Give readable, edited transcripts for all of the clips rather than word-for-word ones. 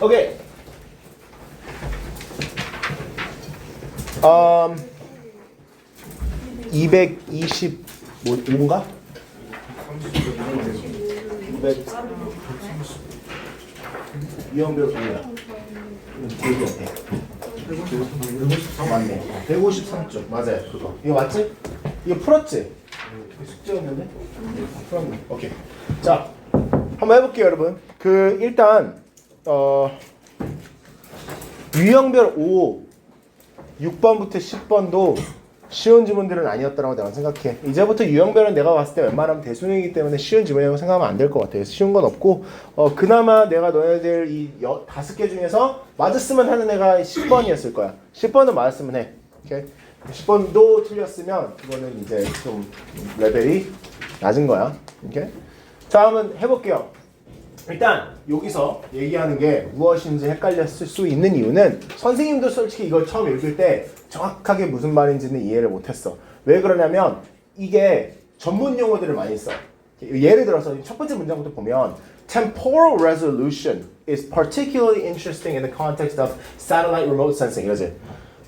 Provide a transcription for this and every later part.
오케이. 225인가? 200 유형별 동이야. 맞네. 153쪽 맞아요. 그거. 이거 맞지? 이거 풀었지? 숙제였는데? 풀었네. 오케이. 자, 한번 해볼게요, 여러분. 일단 유형별 5, 6번부터 10번도 쉬운 지문들은 아니었다고 내가 생각해. 이제부터 유형별은 내가 봤을 때 웬만하면 대수능이기 때문에 쉬운 지문이라고 생각하면 안 될 것 같아요. 쉬운 건 없고 그나마 내가 너네들 이 5개 중에서 맞았으면 하는 애가 10번이었을 거야. 10번은 맞았으면 해. 오케이? 10번도 틀렸으면 그거는 이제 좀 레벨이 낮은 거야. 오케이? 자, 한번 해볼게요. 일단 여기서 얘기하는 게 무엇인지 헷갈렸을 수 있는 이유는 선생님도 솔직히 이걸 처음 읽을 때 정확하게 무슨 말인지는 이해를 못했어. 왜 그러냐면 이게 전문 용어들을 많이 써. 예를 들어서 첫 번째 문장부터 보면 Temporal resolution is particularly interesting in the context of satellite remote sensing 이러지.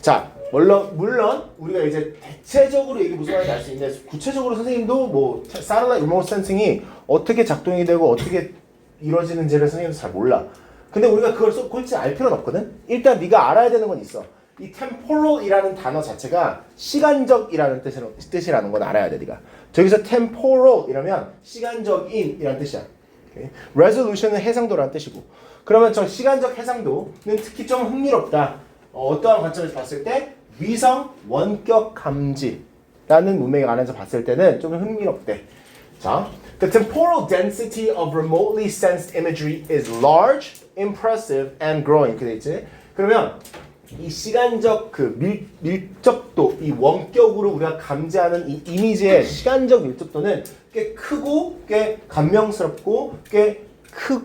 자, 물론 우리가 이제 대체적으로 이게 무슨 말인지 알 수 있는데 구체적으로 선생님도 뭐 satellite remote sensing이 어떻게 작동이 되고 어떻게 이루어지는지를 선생님도 잘 몰라. 근데 우리가 그걸 굳이 알 필요는 없거든. 일단 네가 알아야 되는 건 있어. 이 temporal이라는 단어 자체가 시간적이라는 뜻이라는 건 알아야 돼. 네가 저기서 temporal 이러면 시간적인이라는 뜻이야. 오케이? resolution은 해상도라는 뜻이고. 그러면 저 시간적 해상도는 특히 좀 흥미롭다. 어떠한 관점에서 봤을 때 위성 원격 감지라는 문맥에 관해서 봤을 때는 좀 흥미롭대. 자, the temporal density of remotely sensed imagery is large, impressive, and growing. 이렇게 돼 있지. 그러면 이 시간적 밀접도, 이 원격으로 우리가 감지하는 이 이미지의 시간적 밀접도는 꽤 크고 꽤 감명스럽고 꽤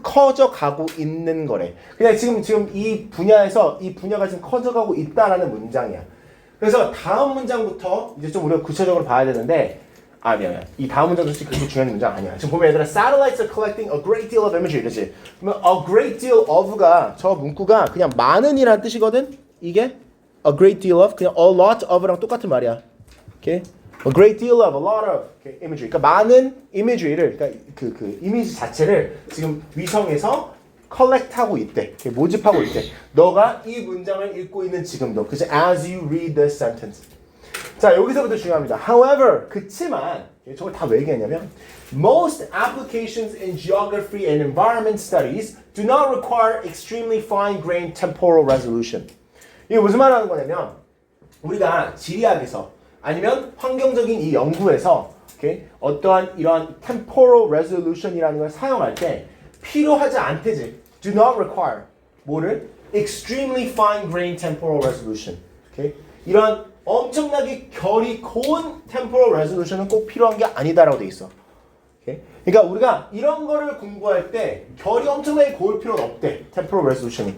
커져가고 있는 거래. 그냥 지금 이 분야에서 이 분야가 지금 커져가고 있다라는 문장이야. 그래서 다음 문장부터 이제 좀 우리가 구체적으로 봐야 되는데 미안. 이 다음 문장도 솔직히 그렇게 중요한 문장 아니야. 지금 보면 얘들아 satellites are collecting a great deal of imagery 이러지. 그러면 a great deal of가 저 문구가 그냥 많은이라는 뜻이거든. 이게 a great deal of 그냥 a lot of랑 똑같은 말이야. 오케이? A great deal of, a lot of okay, imagery. 그러니까 많은 imagery를 그러니까 그 이미지 자체를 지금 위성에서 컬렉트하고 있대. 모집하고 있대. 너가 이 문장을 읽고 있는 지금도. 그치? As you read this sentence. 자, 여기서부터 중요합니다. However, 그치만 저걸 다 왜 얘기했냐면 Most applications in geography and environment studies do not require extremely fine-grained temporal resolution. 이게 무슨 말 하는 거냐면 우리가 지리학에서 아니면 환경적인 이 연구에서 okay? 어떠한 이러한 temporal resolution이라는 걸 사용할 때 필요하지 않대지. Do not require 뭐를? Extremely fine-grained temporal resolution. Okay? 이러한 엄청나게 결이 고운 temporal resolution은 꼭 필요한 게 아니다라고 돼 있어. Okay? 그러니까 우리가 이런 거를 공부할 때 결이 엄청나게 고울 필요는 없대. temporal resolution이.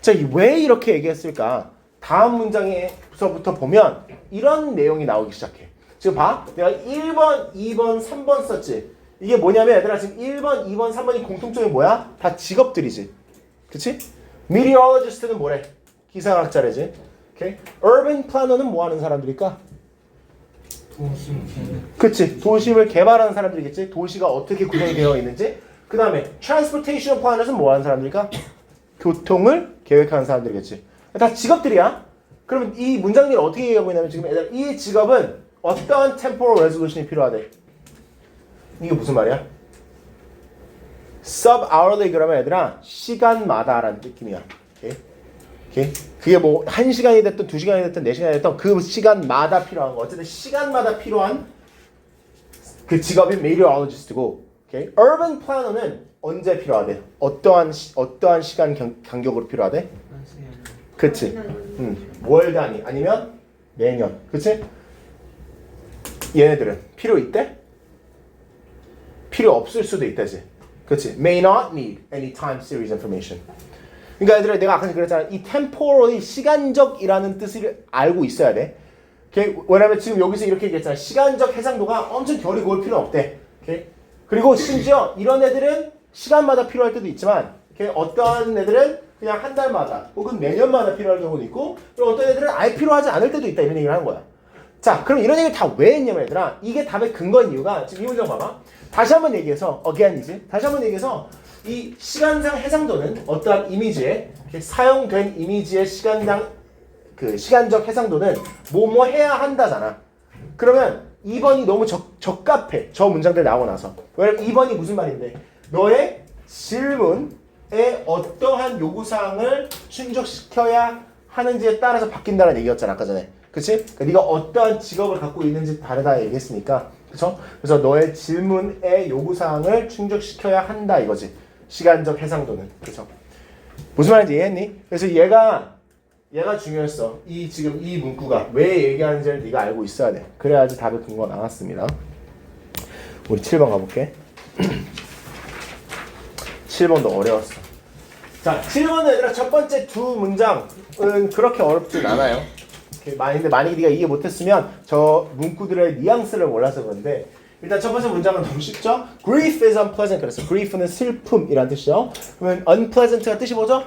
자, 왜 이렇게 얘기했을까? 다음 문장에서부터 보면 이런 내용이 나오기 시작해. 지금 봐. 내가 1번, 2번, 3번 썼지. 이게 뭐냐면 얘들아 지금 1번, 2번, 3번이 공통점이 뭐야? 다 직업들이지. 그치? meteorologist는 뭐래? 기상학자래지. 오케이? urban planner는 뭐 하는 사람들일까? 그치? 도심을 개발하는 사람들이겠지? 도시가 어떻게 구성이 되어 있는지. 그 다음에 transportation planners는 뭐 하는 사람들일까? 교통을 계획하는 사람들이겠지. 다 직업들이야. 그러면 이 문장들이 어떻게 얘기하고 있냐면 지금 애들 이 직업은 어떠한 temporal resolution이 필요하대. 이게 무슨 말이야? sub-hourly 그러면 얘들아 시간마다라는 느낌이야. 오케이? 오케이? 그게 뭐 1시간이 됐든 2시간이 됐든 4시간이 됐든 그 시간마다 필요한 거. 어쨌든 시간마다 필요한 그 직업이 meteorologist고, 오케이? urban planner는 언제 필요하대? 어떠한 시간 간격으로 필요하대? 그치? 월 단위 아니면 매년. 그치? 얘네들은 필요 있대? 필요 없을 수도 있다지. 그치? May not need any time series information. 그러니까 얘들아 내가 아까 그랬잖아. 이 temporal이 시간적이라는 뜻을 알고 있어야 돼. 오케이? 왜냐면 지금 여기서 이렇게 얘기했잖아. 시간적 해상도가 엄청 결이 고울 필요는 없대. 오케이? 그리고 심지어 이런 애들은 시간마다 필요할 때도 있지만 어떤 애들은 그냥 한 달마다 혹은 매년마다 필요할 경우도 있고 그리고 어떤 애들은 아예 필요하지 않을 때도 있다 이런 얘기를 하는 거야. 자, 그럼 이런 얘기를 다 왜 했냐면 얘들아 이게 답의 근거인 이유가 지금 이 문장 봐봐. 다시 한번 얘기해서 다시 한번 얘기해서 이 시간상 해상도는 어떠한 이미지에 사용된 이미지의 시간당 그 시간적 해상도는 뭐뭐 해야 한다잖아. 그러면 2번이 너무 적합해. 저 문장들 나오고 나서. 왜냐면 2번이 무슨 말인데 너의 질문에 어떠한 요구사항을 충족시켜야 하는지에 따라서 바뀐다는 얘기였잖아 아까 전에. 그치? 그러니까 네가 어떠한 직업을 갖고 있는지 다르다 얘기했으니까 그쵸? 그래서 너의 질문의 요구사항을 충족시켜야 한다 이거지. 시간적 해상도는. 그쵸? 무슨 말인지 이해했니? 그래서 얘가 중요했어. 지금 이 문구가 왜 얘기하는지를 네가 알고 있어야 돼. 그래야지 답의 근거가 나왔습니다. 우리 7번 가볼게. 7번도 어려웠어. 자, 7번은 얘들아 첫 번째 두 문장은 그렇게 어렵진 않아요. 근데 만약에 네가 이해 못했으면 저 문구들의 뉘앙스를 몰라서 그런데 일단 첫 번째 문장은 너무 쉽죠? Grief is unpleasant. 그래서 grief는 슬픔이란 뜻이죠. 그러면 unpleasant가 뜻이 뭐죠?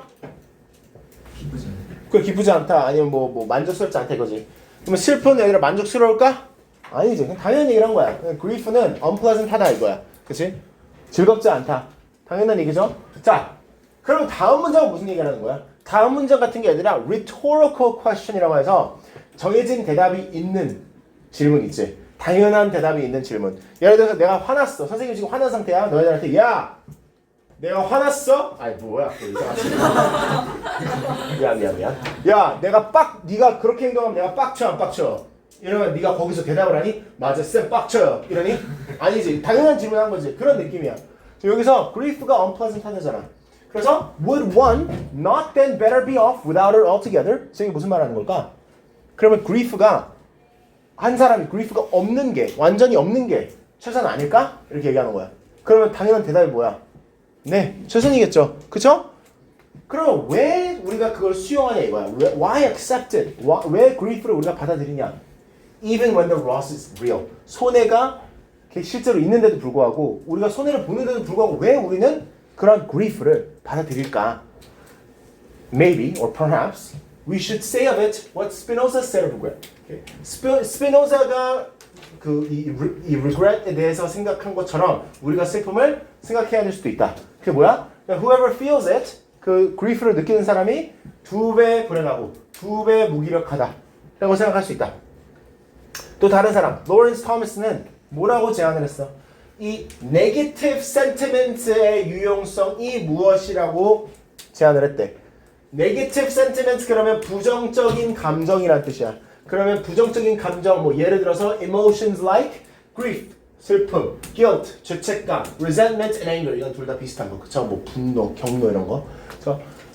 기쁘지 않다. 아니면 뭐 만족스럽지 않다 이거지. 그러면 슬픈 애들은 만족스러울까? 아니지. 그냥 당연한 얘기를 한 거야. grief는 unpleasant하다 이거야. 그치? 즐겁지 않다. 당연한 얘기죠? 자, 그럼 다음 문장은 무슨 얘기를 하는 거야? 다음 문장 같은 게 얘들아 rhetorical question이라고 해서 정해진 대답이 있는 질문 있지. 당연한 대답이 있는 질문. 예를 들어서 내가 화났어. 선생님 지금 화난 상태야. 너희들한테 야! 내가 화났어? 아이 뭐야 미안 야 네가 그렇게 행동하면 내가 빡쳐 안 빡쳐? 이러면 네가 거기서 대답을 하니? 맞아 쌤 빡쳐요 이러니? 아니지 당연한 질문한 거지. 그런 느낌이야. 여기서 grief가 unpleasant 하잖아. 그래서 would one not then better be off without her altogether? 이게 무슨 말 하는 걸까? 그러면 grief가 한 사람이 grief가 없는 게 완전히 없는 게 최선 아닐까? 이렇게 얘기하는 거야. 그러면 당연한 대답이 뭐야? 네, 최선이겠죠. 그쵸? 그럼 왜 우리가 그걸 수용하냐 이거야. Why accept it? 왜 grief를 우리가 받아들이냐? Even when the loss is real. 손해가 실제로 있는데도 불구하고 우리가 손해를 보는데도 불구하고 왜 우리는 그런 grief를 받아들일까? Maybe or perhaps we should say of it what Spinoza said of regret. 스피노자가 이 regret에 대해서 생각한 것처럼 우리가 슬픔을 생각해야 될 수도 있다. 그게 뭐야? Whoever feels it, 그 grief를 느끼는 사람이 2배 불행하고 2배 무기력하다 라고 생각할 수 있다. 또 다른 사람, 로렌스 토머스는 뭐라고 제안을 했어? 이 negative sentiment의 유용성이 무엇이라고 제안을 했대. negative sentiment 그러면 부정적인 감정이란 뜻이야. 그러면 부정적인 감정, 뭐 예를 들어서 emotions like grief, 슬픔, guilt, 죄책감, resentment and anger 이건 둘 다 비슷한 거. 그쵸? 뭐 분노, 경로 이런 거.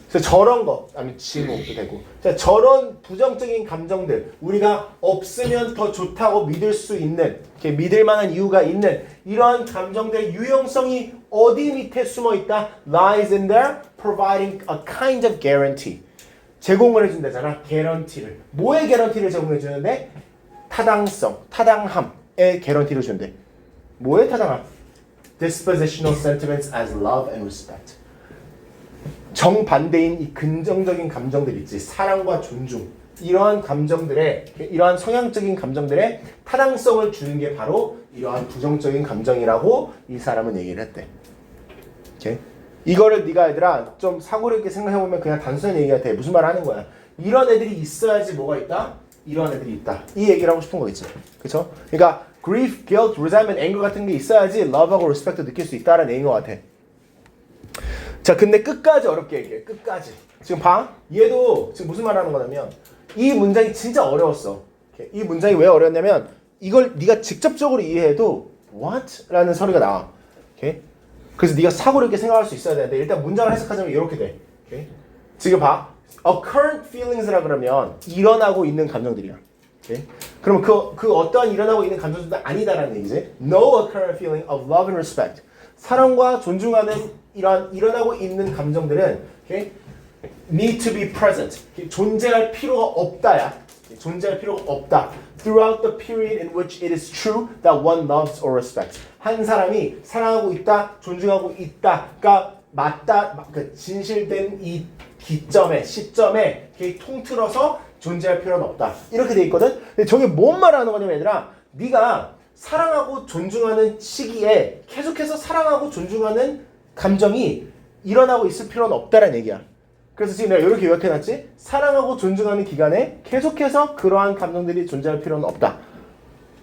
그래서 저런 거, 아니면 증오도 되고. 자, 저런 부정적인 감정들 우리가 없으면 더 좋다고 믿을 수 있는, 이렇게 믿을 만한 이유가 있는 이러한 감정들의 유용성이 어디 밑에 숨어 있다? Lies in there, providing a kind of guarantee. 제공을 해준다잖아. 개런티를. 뭐의 개런티를 제공해 주는데? 타당성, 타당함의 개런티를 준대. 뭐의 타당함? Dispositional sentiments as love and respect. 정반대인 이 긍정적인 감정들 있지. 사랑과 존중. 이러한 감정들의, 이러한 성향적인 감정들의 타당성을 주는 게 바로 이러한 부정적인 감정이라고 이 사람은 얘기를 했대. 오케이? 이거를 네가 얘들아 좀 사고를 있게 생각해보면 그냥 단순한 얘기 같아. 무슨 말 하는 거야? 이런 애들이 있어야지 뭐가 있다? 이런 애들이 있다. 이 얘기를 하고 싶은 거겠지. 그쵸? 그러니까 grief, guilt, resentment, anger 같은 게 있어야지 love하고 respect 느낄 수 있다라는 얘기인 것 같아. 자, 근데 끝까지 어렵게 얘기해. 끝까지. 지금 봐. 얘도 지금 무슨 말 하는 거냐면 이 문장이 진짜 어려웠어. 이 문장이 왜 어려웠냐면 이걸 네가 직접적으로 이해해도 what? 라는 소리가 나와. 오케이? 그래서 네가 사고를 이렇게 생각할 수 있어야 되는데 일단 문장을 해석하자면 이렇게 돼. 오케이? 지금 봐. occurrent feelings라 그러면 일어나고 있는 감정들이야. 오케이? 그럼 그 어떠한 일어나고 있는 감정들도 아니다라는 얘기지. No occurrent feeling of love and respect. 사랑과 존중하는 이런 일어나고 있는 감정들은 okay? need to be present. 존재할 필요가 없다야. 존재할 필요가 없다. Throughout the period in which it is true that one loves or respects. 한 사람이 사랑하고 있다, 존중하고 있다가 맞다 그 진실된 이 기점에 시점에 이렇게 통틀어서 존재할 필요는 없다. 이렇게 돼 있거든. 근데 저게 뭔 말하는 거냐면 얘들아, 네가 사랑하고 존중하는 시기에 계속해서 사랑하고 존중하는 감정이 일어나고 있을 필요는 없다라는 얘기야. 그래서 지금 내가 이렇게 요약해놨지. 사랑하고 존중하는 기간에 계속해서 그러한 감정들이 존재할 필요는 없다.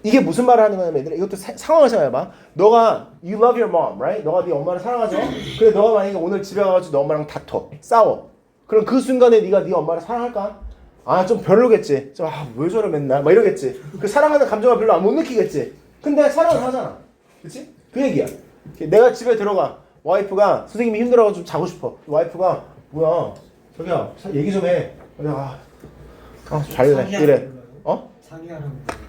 이게 무슨 말을 하는 거냐면 얘들아, 이것도 상황을 생각해봐. 너가 you love your mom, right? 너가 네 엄마를 사랑하죠. 근데 너가 만약에 오늘 집에 가가지고 너 엄마랑 다퉈, 싸워. 그럼 그 순간에 네가 네 엄마를 사랑할까? 아, 좀 별로겠지. 왜 저래 맨날 막 이러겠지. 그 사랑하는 감정을 별로 못 느끼겠지. 근데 사랑을 하잖아. 그치? 그 얘기야. 내가 집에 들어가. 와이프가 선생님이 힘들어가지고 좀 자고 싶어. 와이프가 뭐야 저기야 얘기 좀 해. 내가 잘래 이래. 상의하는 거예요?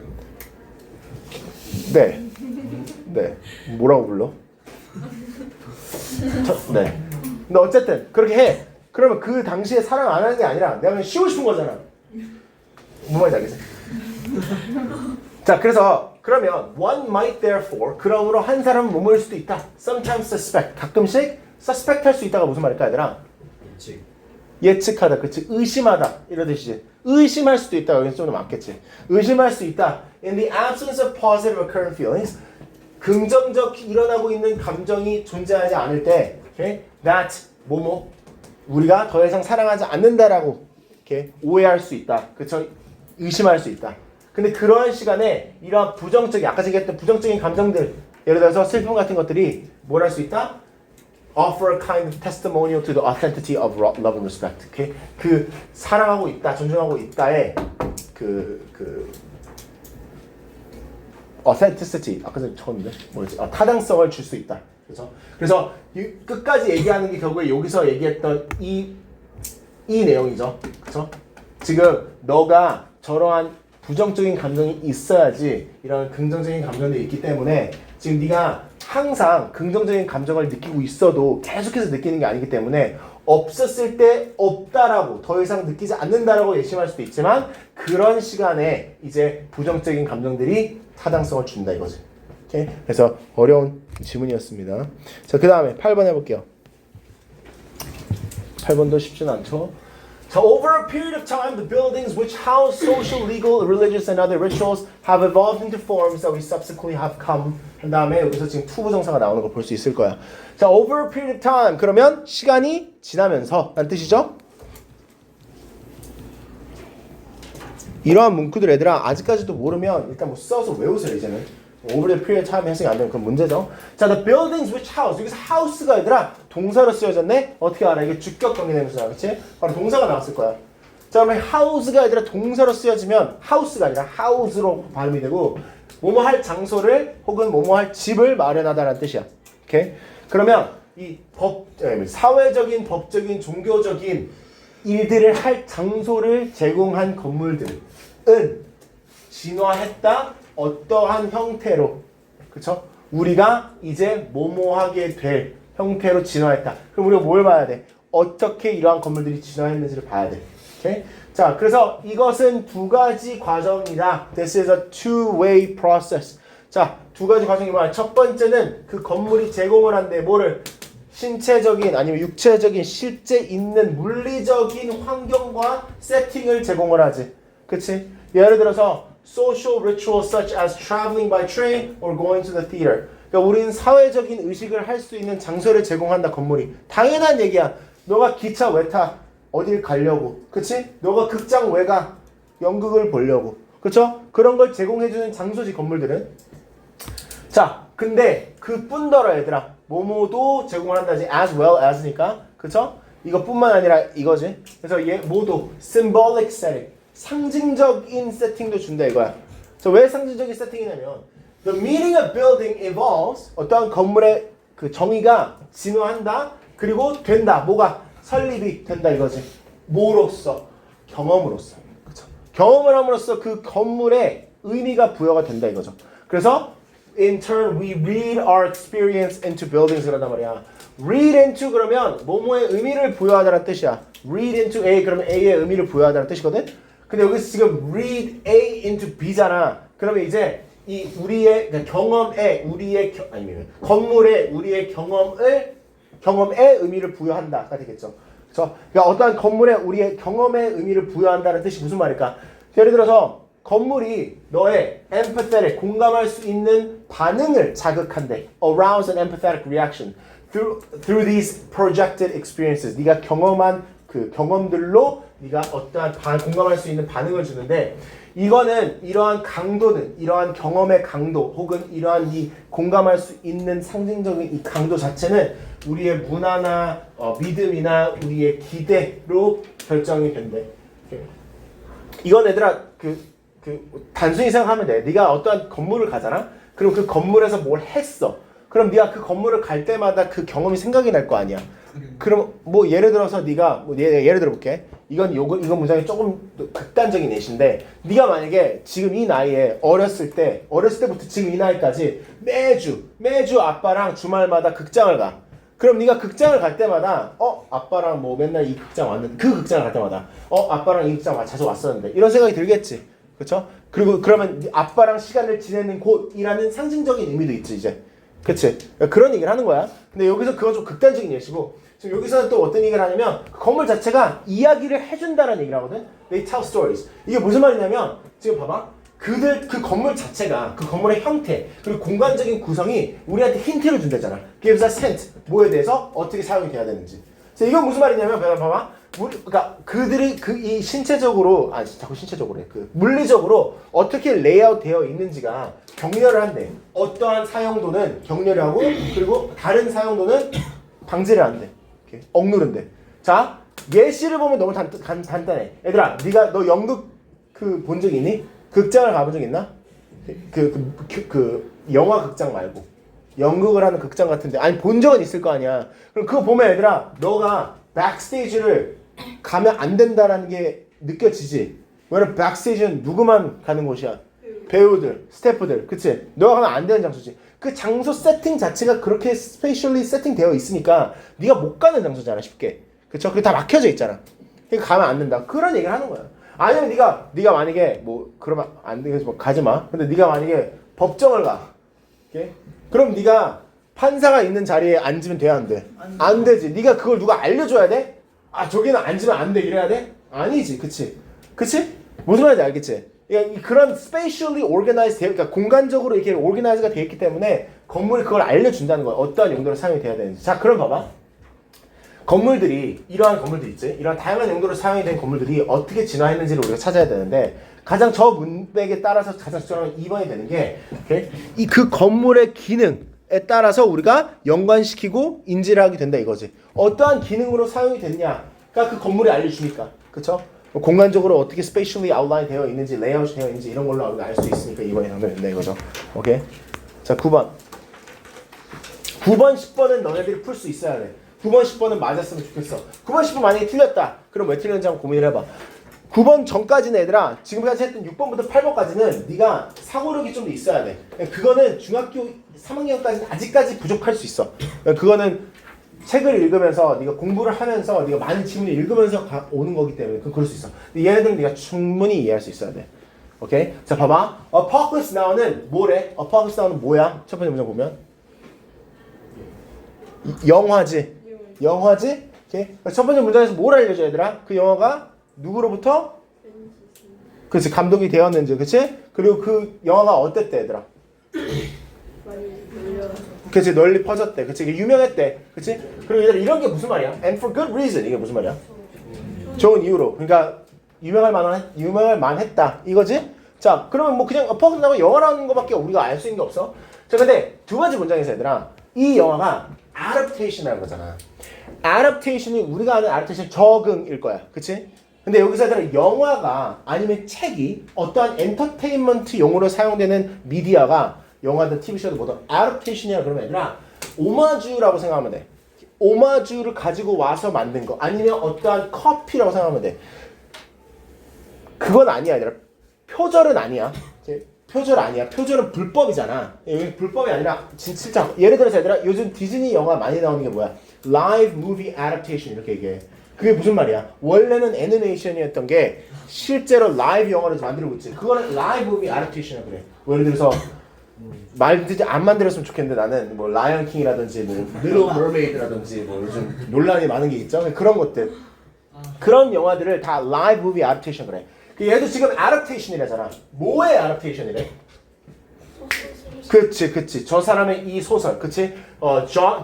네. 네. 뭐라고 불러? 네. 근데 어쨌든 그렇게 해. 그러면 그 당시에 사랑 안 하는 게 아니라 내가 그냥 쉬고 싶은 거잖아. 뭔 말인지 알겠어? 자, 그래서 그러면 one might therefore 그러므로 한 사람은 뭐뭐일 수도 있다. sometimes suspect 가끔씩 suspect 할 수 있다가 무슨 말일까 얘들아? 예측하다. 그치? 의심하다 이런 뜻이지. 의심할 수도 있다. 여기서 좀 더 맞겠지. 의심할 수 있다. In the absence of positive recurrent feelings 긍정적 일어나고 있는 감정이 존재하지 않을 때 okay? that 뭐뭐 우리가 더 이상 사랑하지 않는다라고 이렇게 오해할 수 있다. 그쵸? 의심할 수 있다. 근데 그러한 시간에 이러한 부정적인 아까 얘기했던 부정적인 감정들 예를 들어서 슬픔 같은 것들이 뭘 할 수 있다? Offer a kind of testimonial to the authenticity of love and respect. Okay? 그 사랑하고 있다, 존중하고 있다의 그 authenticity 아까 전에 처음인데 뭐였지? 타당성을 줄 수 있다. 그래서 끝까지 얘기하는 게 결국에 여기서 얘기했던 이 내용이죠. 그렇죠? 지금 너가 저러한 부정적인 감정이 있어야지 이런 긍정적인 감정이 있기 때문에 지금 네가 항상 긍정적인 감정을 느끼고 있어도 계속해서 느끼는 게 아니기 때문에 없었을 때 없다라고 더 이상 느끼지 않는다라고 예심할 수도 있지만 그런 시간에 이제 부정적인 감정들이 타당성을 준다 이거지. 오케이? 그래서 어려운 지문이었습니다. 자, 그 다음에 8번 해볼게요. 8번도 쉽진 않죠. So over a period of time, the buildings which house social, legal, religious, and other rituals have evolved into forms that we subsequently have come. 그 다음에 여기서 지금 투부정사가 나오는 걸 볼 수 있을 거야. 자, over a period of time. 그러면 시간이 지나면서 라는 뜻이죠. 이러한 문구들 얘들아 아직까지도 모르면 일단 뭐 써서 외우세요 이제는. over the period of time 해석이 안 되면 그건 문제죠. 자, the buildings which house. 여기서 house가 얘들아 동사로 쓰여졌네. 어떻게 알아? 이게 주격 관계대명사야, 그렇지? 바로 동사가 나왔을 거야. 자, 그러면 house가 얘들아 동사로 쓰여지면 house가 아니라 house로 발음이 되고 뭐뭐 할 장소를 혹은 뭐뭐 할 집을 마련하다라는 뜻이야. 오케이? 그러면 이 사회적인, 법적인, 종교적인 일들을 할 장소를 제공한 건물들은 진화했다. 어떠한 형태로, 그쵸? 우리가 이제 뭐뭐하게 될 형태로 진화했다. 그럼 우리가 뭘 봐야 돼? 어떻게 이러한 건물들이 진화했는지를 봐야 돼. 오케이? 자, 그래서 이것은 두 가지 과정이다. This is a two-way process. 자, 두 가지 과정이 뭐야? 첫 번째는 그 건물이 제공을 한대. 뭐를? 신체적인 아니면 육체적인 실제 있는 물리적인 환경과 세팅을 제공을 하지. 그치? 예를 들어서 social rituals such as traveling by train or going to the theater. 그러니까 우리는 사회적인 의식을 할 수 있는 장소를 제공한다 건물이. 당연한 얘기야. 너가 기차 왜 타? 어딜 가려고. 그치? 너가 극장 왜 가? 연극을 보려고. 그쵸? 그런 걸 제공해주는 장소지 건물들은. 자, 근데 그뿐더러 얘들아 뭐뭐도 제공을 한다지. as well as니까. 그쵸? 이것뿐만 아니라 이거지. 그래서 얘 모두 symbolic setting. 상징적인 세팅도 준다 이거야. 그래서 왜 상징적인 세팅이냐면 the meaning of building evolves. 어떠한 건물의 그 정의가 진화한다. 그리고 된다. 뭐가 설립이 된다 이거지. 뭐로써? 경험으로써. 그쵸? 경험을 함으로써 그 건물에 의미가 부여가 된다 이거죠. 그래서 in turn we read our experience into buildings 그러단 말이야. read into 그러면 뭐뭐의 의미를 부여하다는 뜻이야. read into A 그러면 A의 의미를 부여하다는 뜻이거든. 근데 여기서 지금 read A into B잖아. 그러면 이제 이 우리의 그러니까 경험에 우리의 아니면 건물에 우리의 경험을 경험의 의미를 부여한다가 되겠죠. 그렇죠? 그러니까 어떠한 건물에 우리의 경험의 의미를 부여한다는 뜻이 무슨 말일까? 예를 들어서 건물이 너의 empathetic, 공감할 수 있는 반응을 자극한대. Arouse an empathetic reaction through these projected experiences. 네가 경험한 그 경험들로 네가 어떠한 공감할 수 있는 반응을 주는데 이거는 이러한 강도는 이러한 경험의 강도 혹은 이러한 이 공감할 수 있는 상징적인 이 강도 자체는 우리의 문화나 믿음이나 우리의 기대로 결정이 된대. 이건 얘들아 단순히 생각하면 돼. 네가 어떠한 건물을 가잖아. 그럼 그 건물에서 뭘 했어. 그럼 네가 그 건물을 갈 때마다 그 경험이 생각이 날 거 아니야. 그럼 뭐 예를 들어서 네가 뭐 예를 들어 볼게. 이건 문장이 조금 극단적인 예시인데 네가 만약에 지금 이 나이에 어렸을 때부터 지금 이 나이까지 매주 아빠랑 주말마다 극장을 가. 그럼 네가 극장을 갈 때마다 아빠랑 뭐 맨날 이 극장 왔는데 그 극장을 갈 때마다 아빠랑 이 극장 자주 왔었는데 이런 생각이 들겠지. 그렇죠? 그리고 그러면 아빠랑 시간을 지내는 곳이라는 상징적인 의미도 있지 이제. 그치? 그런 얘기를 하는 거야. 근데 여기서 그건 좀 극단적인 예시고 지금 여기서는 또 어떤 얘기를 하냐면 그 건물 자체가 이야기를 해준다는 얘기를 하거든. They tell stories. 이게 무슨 말이냐면 지금 봐봐. 그 건물 자체가 그 건물의 형태 그리고 공간적인 구성이 우리한테 힌트를 준다잖아. gives us hint. 뭐에 대해서 어떻게 사용이 돼야 되는지. 그래서 이건 무슨 말이냐면 봐봐. 그러니까 그들이 이 신체적으로 자꾸 신체적으로 해. 물리적으로 어떻게 레이아웃 되어 있는지가 격려를 한대. 어떠한 사용도는 격려를 하고 그리고 다른 사용도는 방지를 한대. 이렇게 억누른대. 자 예시를 보면 너무 간단해. 얘들아, 너 연극 본 적 있니? 극장을 가본 적 있나? 영화 극장 말고 연극을 하는 극장 같은데 본 적은 있을 거 아니야. 그럼 그거 보면 얘들아, 너가 백스테이지를 가면 안 된다라는 게 느껴지지. 왜냐면 백스테이지는 누구만 가는 곳이야? 배우들, 스태프들, 그치? 너가 가면 안 되는 장소지. 그 장소 세팅 자체가 그렇게 스페셜리 세팅되어 있으니까 네가 못 가는 장소잖아, 쉽게. 그쵸? 그게 다 막혀져 있잖아. 그러니까 가면 안 된다. 그런 얘기를 하는 거야. 아니면 네가 만약에 그러면 안 되겠어, 가지 마. 근데 네가 만약에 법정을 가, 오케이? 그럼 네가 판사가 있는 자리에 앉으면 돼야 안 돼? 안 되지. 네가 그걸 누가 알려줘야 돼? 저기는 앉으면 안 돼 이래야 돼? 아니지, 그치? 무슨 말인지 알겠지? 그러니까 그런 spatially organized 그러니까 공간적으로 이렇게 organize가 되어 있기 때문에 건물이 그걸 알려준다는 거야. 어떠한 용도로 사용이 돼야 되는지. 자, 그럼 봐봐. 이러한 건물들 있지? 이러한 다양한 용도로 사용이 된 건물들이 어떻게 진화했는지를 우리가 찾아야 되는데 가장 저 문맥에 따라서 가장 적절한 2번이 되는 게 그 건물의 기능에 따라서 우리가 연관시키고 인지를 하게 된다 이거지. 어떠한 기능으로 사용이 됐냐가 그 건물이 알려주니까. 그쵸? 공간적으로 어떻게 spatially outline 되어 있는지, 레이아웃이 되어 있는지 이런 걸로 우리가 알 수 있으니까 2번이 당첨된다 이거죠. 오케이? 자, 9번. 9번, 10번은 너네들이 풀 수 있어야 돼. 9번, 10번은 맞았으면 좋겠어. 9번, 10번 만약에 틀렸다. 그럼 왜 틀렸는지 한번 고민을 해봐. 9번 전까지는 얘들아, 지금까지 했던 6번부터 8번까지는 네가 사고력이 좀 더 있어야 돼. 그거는 중학교 3학년까지는 아직까지 부족할 수 있어. 그거는 책을 읽으면서 네가 공부를 하면서 네가 많은 지문을 읽으면서 오는 거기 때문에 그럴 수 있어. 근데 얘네들은 네가 충분히 이해할 수 있어야 돼. 오케이? 자, 봐봐. Apocalypse Now는 뭐래? Apocalypse Now는 뭐야? 첫 번째 문장 보면 영화지. 오케이? 첫 번째 문장에서 뭘 알려줘 얘들아? 그 영화가 누구로부터? 그렇지, 감독이 되었는지, 그렇지? 그리고 그 영화가 어땠대 얘들아? 그치, 널리 퍼졌대. 그치, 유명했대. 그치? 그리고 얘들아, 이런 게 무슨 말이야? And for good reason. 이게 무슨 말이야? 좋은 이유로. 그러니까 유명할 만했다. 이거지? 자, 그러면 뭐 그냥 퍼즐 나면 영화라는 거밖에 우리가 알 수 있는 게 없어. 자, 근데 두 번째 문장에서 얘들아, 이 영화가 adaptation이라는 거잖아. adaptation이 우리가 아는 adaptation 적응일 거야. 그치? 근데 여기서 얘들아, 영화가 아니면 책이 어떠한 엔터테인먼트 용으로 사용되는 미디어가 영화든 TV쇼든 뭐든 adaptation이야. 그러면 얘들아, 오마주라고 생각하면 돼. 오마주를 가지고 와서 만든 거 아니면 어떠한 커피라고 생각하면 돼. 그건 아니야 얘들아. 표절은 아니야. 표절 아니야. 표절은 불법이잖아. 여기 불법이 아니라 진짜 예를 들어서 얘들아, 요즘 디즈니 영화 많이 나오는 게 뭐야? Live movie adaptation 이렇게 얘기해. 그게 무슨 말이야? 원래는 애니메이션이었던 게 실제로 라이브 영화를 만들고 있지. 그거는 live movie adaptation이라고 그래. 예를 들어서 말든지 안 만들었으면 좋겠는데 나는 뭐 라이언 킹이라든지 뭐 리틀 머메이드라든지 뭐 요즘 논란이 많은 게 있죠. 그런 것들 그런 영화들을 다 라이브 무비 애답테이션 그래. 얘도 지금 애답테이션이라잖아. 뭐의 애답테이션이래? 그치. 저 사람의 이 소설, 그치?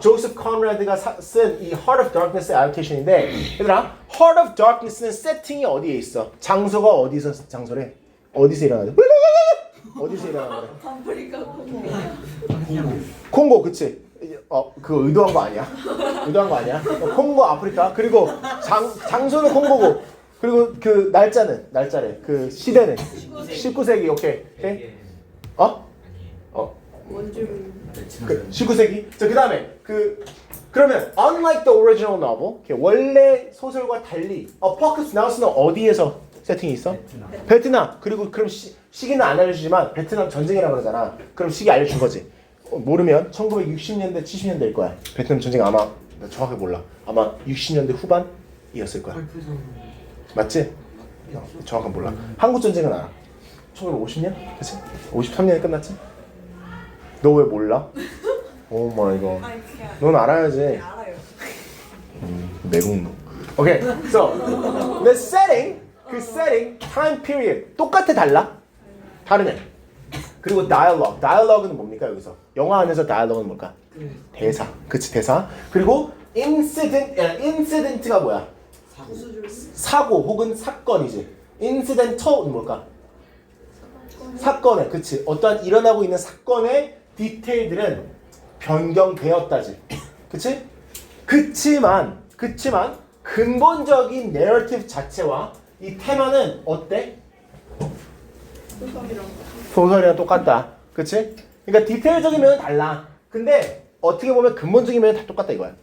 조셉 컨라드가 쓴 이 Heart of Darkness 애답테이션인데, 얘들아, Heart of Darkness는 세팅이 어디에 있어? 장소가 어디서 장소래? 어디서 일어나죠? 어디서 일어나는 거래? 아프리카 콩고. 콩고, 그치? 그거 의도한 거 아니야? 의도한 거 아니야? 콩고, 아프리카. 그리고 장소는 콩고고, 그리고 그 날짜래. 그 시대는 19세기, 오케이. 원줄. 19세기. 자, 그 다음에 그러면 unlike the original novel, 원래 소설과 달리 Apocalypse Now는 어디에서 세팅이 있어? 베트남. 그리고 그럼 시기는 안 알려주지만 베트남 전쟁이라고 그러잖아. 그럼 시기 알려준 거지. 모르면 1960년대, 70년대일 거야. 베트남 전쟁 아마 나 정확히 몰라. 아마 60년대 후반이었을 거야. 맞지? 정확한 몰라. 한국 전쟁은 알아. 1950년? 그치? 53년에 끝났지? 너 왜 몰라? 오 마이 갓. 아니 그냥. 넌 알아야지. 알아요. 내국노. 오케이. So the setting, 그 setting, time period 똑같아 달라? 다르네. 그리고 dialogue. dialogue는 뭡니까 여기서? 영화 안에서 dialogue는 뭘까? 대사. 그치 대사. 그리고 incident가 뭐야? 부수줄. 사고 혹은 사건이지. incidental은 뭘까? 사건에, 그치. 어떠한 일어나고 있는 사건의 디테일들은 변경되었다지. 그치? 그치만 근본적인 내러티브 자체와 이 테마는 어때? 소설이랑 똑같다. 그치? 그러니까 디테일적인 면은 달라. 근데 어떻게 보면 근본적인 면은 다 똑같다 이거야.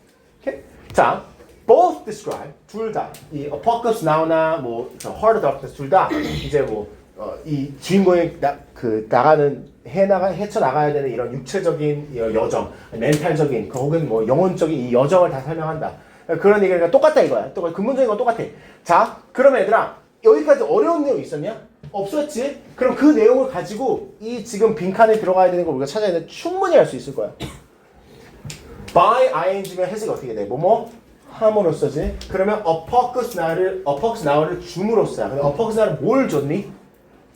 오케이? 자, both describe, 둘 다. 이 Apocalypse Now나 뭐 Heart of Darkness 둘 다 이제 이 주인공이 헤쳐나가야 되는 이런 육체적인 여정, 멘탈적인, 혹은 뭐 영혼적인 이 여정을 다 설명한다. 그런 얘기가 똑같다 이거야. 또 근본적인 건 똑같아. 자, 그러면 얘들아, 여기까지 어려운 내용 있었냐? 없었지? 그럼 그 내용을 가지고 이 지금 빈칸에 들어가야 되는 걸 우리가 찾아야 돼. 충분히 할 수 있을 거야. by ing면 해석이 어떻게 돼? 뭐뭐? 함으로써지. 그러면 Apocalypse Now를 줌으로써야. 근데 Apocalypse Now를 뭘 줬니?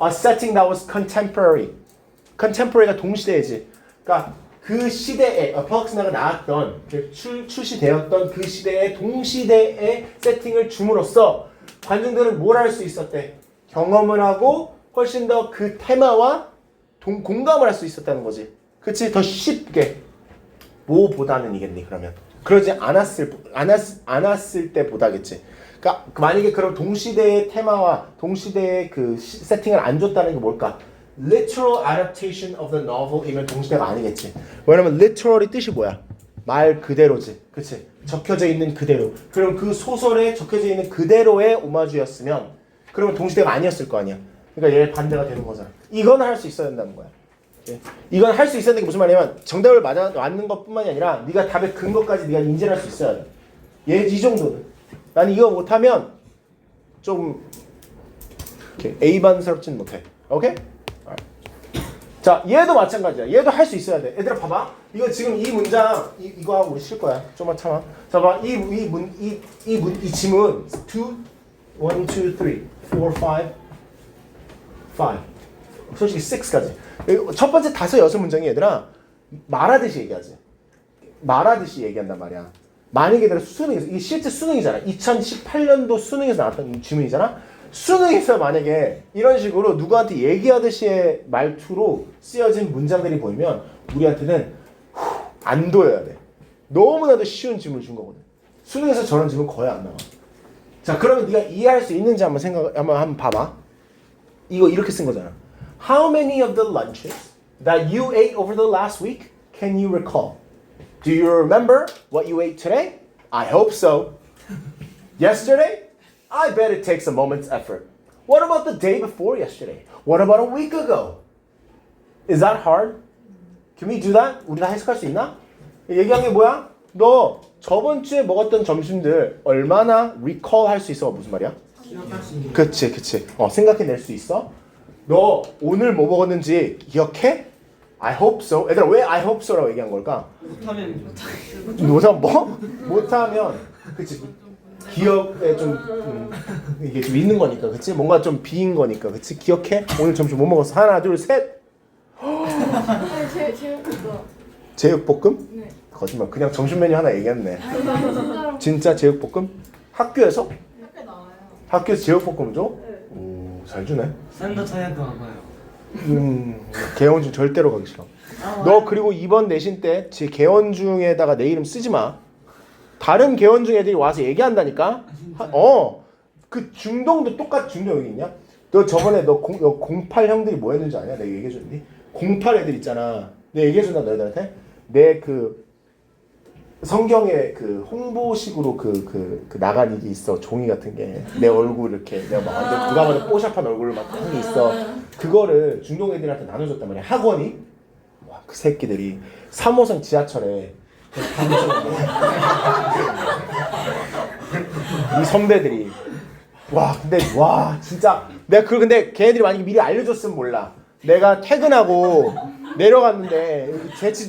A setting that was contemporary. contemporary가 동시대이지. 그러니까 그 시대에 Apocalypse Now가 나왔던 출시되었던 그 시대의 동시대의 세팅을 줌으로써 관중들은 뭘 할 수 있었대? 경험을 하고 훨씬 더 그 테마와 공감을 할 수 있었다는 거지. 그치? 더 쉽게. 뭐보다는 이겠니 그러면? 그러지 않았을 때보다겠지. 그러니까 만약에 그런 동시대의 테마와 동시대의 그 세팅을 안 줬다는 게 뭘까? Literal adaptation of the novel이면 동시대가 아니겠지. 왜냐면 literal이 뜻이 뭐야? 말 그대로지. 그치? 적혀져 있는 그대로. 그럼 그 소설에 적혀져 있는 그대로의 오마주였으면 그러면 동시대가 아니었을 거 아니야. 그러니까 얘 반대가 되는 거잖아. 이건 할 수 있어야 된다는 거야. 이건 할 수 있었는데 무슨 말이냐면 정답을 맞는 것뿐만이 아니라 네가 답의 근거까지 네가 인지를 할 수 있어야 돼. 얘 이 정도는. 나는 이거 못하면 좀 A반스럽진 못해. 오케이? 자, 얘도 마찬가지야. 얘도 할 수 있어야 돼. 얘들아 봐봐. 이거 지금 이 문장 이거 하고 우리 쉴 거야. 좀만 참아. 자, 봐. 이 지문 2, 1, 2, 3, 4, 5, 5. 솔직히 6까지. 첫 번째 5, 6문장이 얘들아 말하듯이 얘기하지. 말하듯이 얘기한단 말이야. 만약에 얘들아 수능에서 이게 실제 수능이잖아. 2018년도 수능에서 나왔던 이 지문이잖아. 수능에서 만약에 이런 식으로 누구한테 얘기하듯이의 말투로 쓰여진 문장들이 보이면 우리한테는 안 둬야 돼. 너무나도 쉬운 질문을 준 거거든. 수능에서 저런 질문 거의 안 나와. 자, 그러면 네가 이해할 수 있는지 한번 봐봐. 이거 이렇게 쓴 거잖아. How many of the lunches that you ate over the last week can you recall? Do you remember what you ate today? I hope so. Yesterday? I bet it takes a moment's effort. What about the day before yesterday? What about a week ago? Is that hard? Can we do that? 우리 다 해석할 수 있나? 얘기한 게 뭐야? 너 저번 주에 먹었던 점심들 얼마나 recall 할 수 있어? 무슨 말이야? 기억할 수 있는. 그치. 생각해낼 수 있어? 너 오늘 뭐 먹었는지 기억해? I hope so. 얘들아 왜 I hope so라고 얘기한 걸까? 못하면 못하면 뭐? 못하면 그치 기억에 좀 이게 좀 있는 거니까 그치? 뭔가 좀 비인 거니까 그치? 기억해? 오늘 점심 뭐 먹었어? 하나 둘 셋. 아니 제육볶음. 제육볶음? 네. 거짓말. 그냥 점심 메뉴 하나 얘기했네. 진짜로. 진짜 제육볶음? 학교에서? 학교 나와요. 학교에서 제육볶음 줘? 네. 오, 잘 주네. 샌더 차이도 와봐요. 개원중 절대로 가기 싫어. 너 그리고 이번 내신 때 제 개원중에다가 내 이름 쓰지 마. 다른 개원중 애들이 와서 얘기한다니까. 그 중동도 똑같. 중동 여기 있냐? 너 저번에 너 08 형들이 뭐 했는지 아냐? 내가 얘기해줬니? 08 애들 있잖아. 내가 얘기해준다 너희들한테. 내 그 성경에 그 홍보식으로 그 나간 일이 있어. 종이 같은 게 내 얼굴 이렇게 내가 막 완전 누가 봐도 뽀샵한 얼굴을 막 한 게 있어. 그거를 중동 애들한테 나눠줬단 말이야. 학원이. 와, 그 새끼들이 3호선 지하철에 이 선배들이 와 진짜 내가 그걸 근데 걔네들이 만약에 미리 알려줬으면 몰라. 내가 퇴근하고 내려갔는데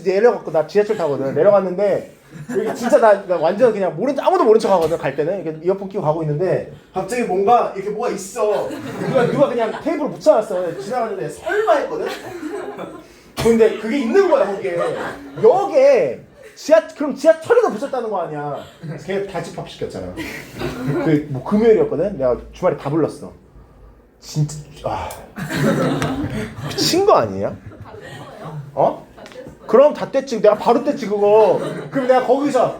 내려갔고 나 지하철 타거든. 내려갔는데 여기 진짜 나 완전 그냥 아무도 모른 척 하거든. 갈 때는 이렇게 이어폰 끼고 가고 있는데 갑자기 뭔가 이렇게 뭐가 있어. 누가 그냥 테이블을 붙여놨어. 지나가는데 설마 했거든. 근데 그게 있는 거야 거기에. 여기에 그럼 지하철에도 붙였다는 거 아니야. 그래서 걔 다 집합시켰잖아. 그 뭐 금요일이었거든. 내가 주말에 다 불렀어. 진짜 미친 거 아니야? 어? 그럼 다 뗐지. 내가 바로 뗐지 그거. 그럼 내가 거기서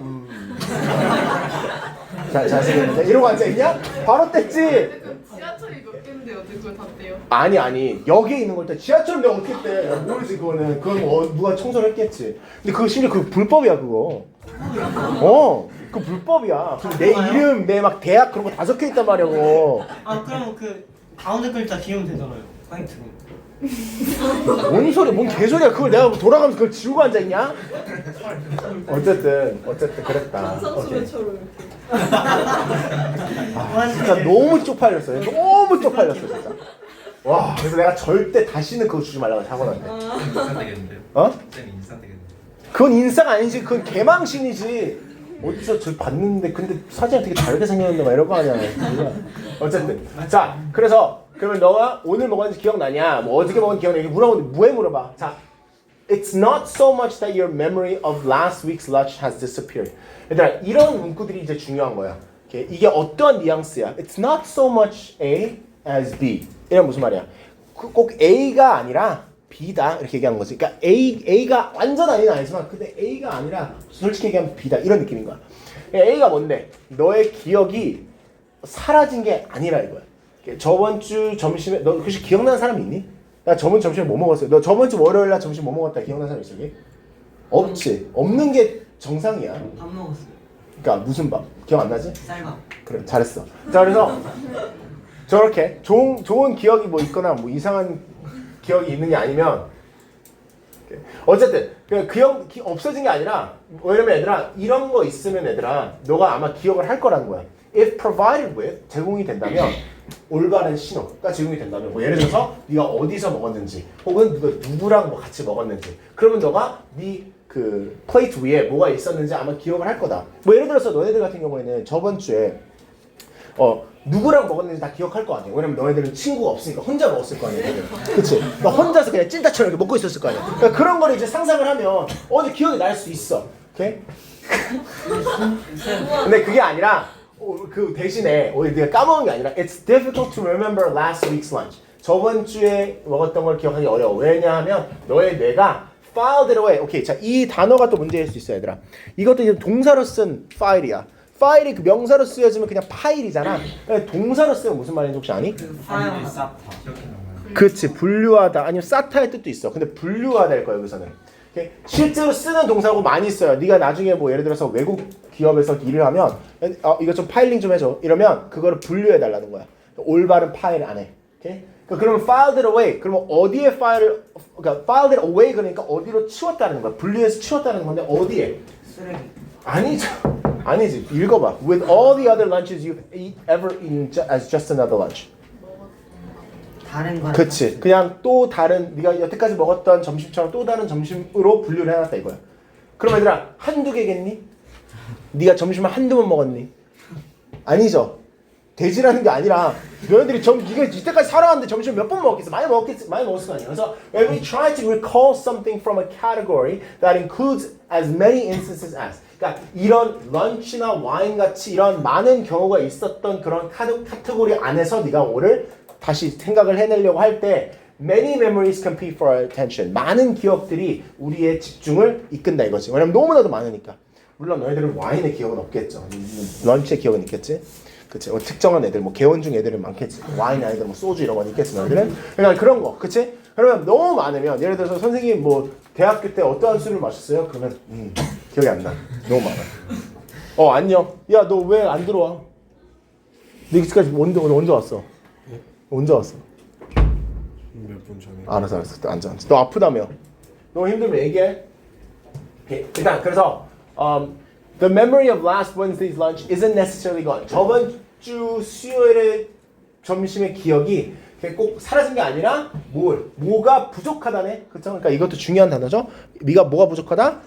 잘생겼는데 이러고 앉아있냐? 바로 뗐지. 지하철이 몇 개인데 어떻게 그걸 다 떼요? 아니 여기에 있는 걸 때 지하철은 내가 어떻게 떼? 야, 모르지 그거는. 그건 누가 청소를 했겠지. 근데 그거 심지어 그 불법이야 그거. 그 불법이야. 내 이름 내 막 대학 그런 거 다 적혀 있단 말이야. 아 그럼 그 가운데 글자 지우면 되잖아요. 화이트로. 뭔 소리, 뭔 개소리야. 그걸 내가 돌아가면서 그걸 지우고 앉아있냐? 어쨌든 그랬다. 상수배처럼 진짜 너무 쪽팔렸어. 너무 쪽팔렸어 진짜. 와, 그래서 내가 절대 다시는 그거 주지 말라고 사고났네. 인싸 되겠는데요? 쌤 인싸 되겠는데. 그건 인싸가 아니지. 그건 개망신이지. 어디서 저 봤는데 근데 사진이 되게 다르게 생겼는데 막 이런 거 아니야. 어쨌든 자, 그래서 그러면 너가 오늘 먹었는지 기억나냐? 뭐 어저께 먹은 기억나? 이렇게 물어보는데 뭐에 물어봐. 자, it's not so much that your memory of last week's lunch has disappeared. 얘들아, 이런 문구들이 이제 중요한 거야. 이게 어떠한 뉘앙스야? It's not so much A as B. 이런 무슨 말이야? 꼭 A가 아니라 B다 이렇게 얘기하는 거지. 그러니까 A가 완전 아니지만 근데 A가 아니라 솔직히 얘기하면 B다 이런 느낌인 거야. A가 뭔데? 너의 기억이 사라진 게 아니라 이거야. 저번 주 점심에 너 혹시 기억나는 사람 있니? 나 저번 점심에 뭐 먹었어요? 너 저번 주 월요일 날 점심 뭐 먹었다 기억나는 사람 있어? 여기? 없지. 없는 게 정상이야. 밥 먹었어요. 그러니까 무슨 밥? 기억 안 나지? 쌀밥. 그래, 잘했어. 자, 그래서 저렇게 좋은 기억이 뭐 있거나 뭐 이상한 기억이 있는 게 아니면 어쨌든 그 기억 없어진 게 아니라 왜냐면 얘들아 이런 거 있으면 얘들아 너가 아마 기억을 할 거라는 거야. If provided with 제공이 된다면 올바른 신호가 제공이 된다면 뭐 예를 들어서 네가 어디서 먹었는지 혹은 누구랑 뭐 같이 먹었는지 그러면 너가 네 그 플레이트 위에 뭐가 있었는지 아마 기억을 할 거다. 뭐 예를 들어서 너네들 같은 경우에는 저번 주에 누구랑 먹었는지 다 기억할 거 아니야. 왜냐면 너희들은 친구가 없으니까 혼자 먹었을 거 아니야. 그치? 너 혼자서 그냥 찐따처럼 이렇게 먹고 있었을 거 아니야. 그러니까 그런 거를 이제 상상을 하면 기억이 날 수 있어. 오케이? 근데 그게 아니라 그 대신에 네가 까먹은 게 아니라 It's difficult to remember last week's lunch. 저번 주에 먹었던 걸 기억하기 어려워. 왜냐하면 너의 뇌가 filed it away. 오케이, 자, 이 단어가 또 문제일 수 있어, 얘들아. 이것도 이제 동사로 쓴 파일이야. 파일이 그 명사로 쓰여지면 그냥 파일이잖아. 동사로 쓰면 무슨 말인지 혹시 아니? 그 파일 싹다 기억이 나요. 그치, 분류하다. 아니면 싸타의 뜻도 있어. 근데 분류하다일 거야, 여기서는. 오케이? 실제로 쓰는 동사고 많이 써요. 네가 나중에 뭐 예를 들어서 외국 기업에서 일을 하면 이거 좀 파일링 좀 해줘. 이러면 그거를 분류해달라는 거야. 올바른 파일 안에. 오케이? 그러면 filed it away. 그러면 어디에 그러니까 filed it away 그러니까 어디로 치웠다는 거야. 분류해서 치웠다는 건데 어디에? 쓰레기. 아니지. 읽어봐. With all the other lunches you've ever eaten as just another lunch. 다른 거. 그치. 그냥 또 다른 네가 여태까지 먹었던 점심처럼 또 다른 점심으로 분류를 해놨다 이거야. 그럼 얘들아 한두 개겠니? 네가 점심을 한두 번 먹었니? 아니죠. 돼지라는 게 아니라 너희들이 네가 이때까지 살아왔는데 점심 몇 번 먹었겠어? 많이 먹었을 거 아니야. 그래서 when we try to recall something from a category that includes as many instances as, 그러니까 이런 런치나 와인 같이 이런 많은 경우가 있었던 그런 카테고리 안에서 네가 뭐를 다시 생각을 해내려고 할 때 many memories compete for our attention. 많은 기억들이 우리의 집중을 이끈다 이거지. 왜냐면 너무나도 많으니까. 물론 너희들은 와인의 기억은 없겠죠. 런치의 기억은 있겠지. 그치? 특정한 애들, 뭐 개원중 애들은 많겠지. 와인 아이들, 뭐 소주 이런 건 있겠지. 너희들은. 그러니까 그런 거, 그치? 그러면 너무 많으면 예를 들어서 선생님 뭐 대학교 때 어떠한 술을 마셨어요? 그러면 기억이 안 나. 너무 많아. 안녕. 야, 너 왜 안 들어와? 너 이때까지 언제 왔어? 언제 왔어? 몇 분 전에. 알았어. 앉아. 너 아프다며? 너무 힘들면 얘기해. 일단 그래서 the memory of last Wednesday's lunch isn't necessarily gone. 저번 주 수요일의 점심의 기억이 꼭 사라진 게 아니라 뭐가 부족하다네. 그렇죠? 그러니까 이것도 중요한 단어죠. 네가 뭐가 부족하다?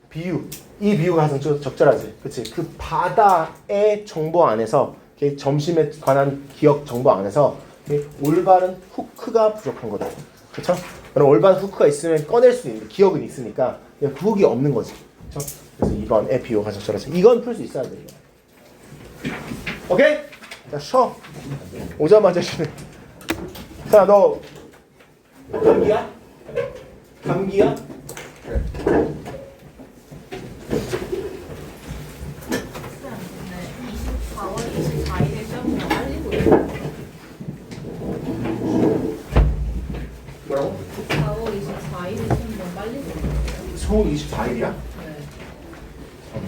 비유. 이 비유가 가장 적절하지. 그렇지? 그 바다의 정보 안에서 점심에 관한 기억 정보 안에서 올바른 후크가 부족한 거다. 그렇죠? 그럼 올바른 후크가 있으면 꺼낼 수 있는 기억은 있으니까 그 후크가 없는 거지. 그렇죠? 그래서 2번의 비유가 적절하지. 이건 풀 수 있어야 돼. 오케이? 자, 쉬어. 오자마자 쉬네. 자, 너 감기야? 감기야? 그래. 4월 24일에 시험이 빨리 보여요. 뭐라고? 4월 24일에 시험이 너무 빨리 보여요. 소 24일이야? 네.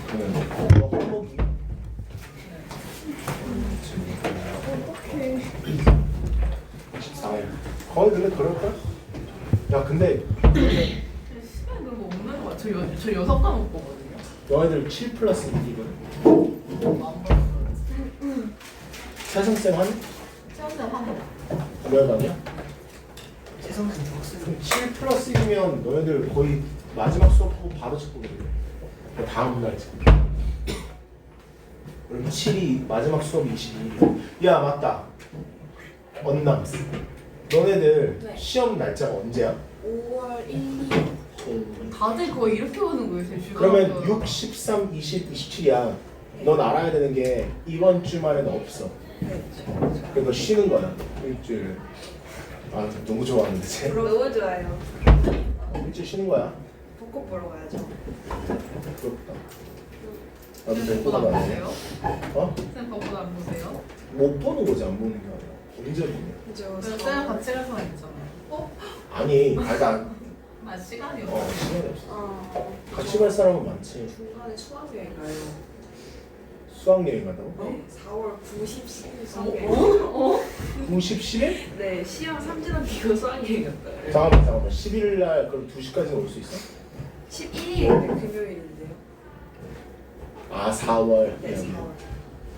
그러면 한복이 어떡해. 24일. 거의 근데 그럴걸? 야, 근데 시간이 너무 없는 거 같아요. 저 6과목 보거든요. 너희들 7 플러스 1이거든? 너무 안 봤어요. 세승쌤 한 시험장 한 몇 반이야? 재성은 적습니다. 그럼 7 플러스 1이면 너희들 거의 마지막 수업 하고 바로 첫 거거든. 다음 날 지금. 그럼 7이 마지막 수업이 22일이야. 야, 맞다. 언남. 너네들 네. 시험 날짜가 언제야? 5월 1, 2. 다들 거의 이렇게 오는 거예요, 제 주변. 그러면 6, 13, 20, 27이야. 넌 알아야 되는 게 이번 주말에는 없어. 그래서 너 쉬는 거야. 일주일. 아, 너무 좋아하는데 쟤. 너무 좋아요. 일주일 쉬는 거야. 벚꽃 보러 가야죠. 부럽다. 나도 쌤 뵙고 벚꽃 안 가야 돼. 보세요? 어? 쌤 벚꽃 안 보세요? 못 보는 거지, 안 보는 게 아니라. 언제 보냐? 그죠. 그럼 쌤 같이 갈 수만 있잖아요. 아니, 나 시간이 시간이 없어요. 없어. 같이 갈 사람은 많지. 중간에 수학여행 가요. 수학여행 간다고? 네, 4월 9, 10, 11 어? 수학여행. 어? 90, 10일? 네, 시험 3주년 비고 수학여행 갔어요. 잠깐만. 11일 날 그럼 2시까지 올 수 있어? 11일인데 금요일인데요. 아, 4월. 네, 4월.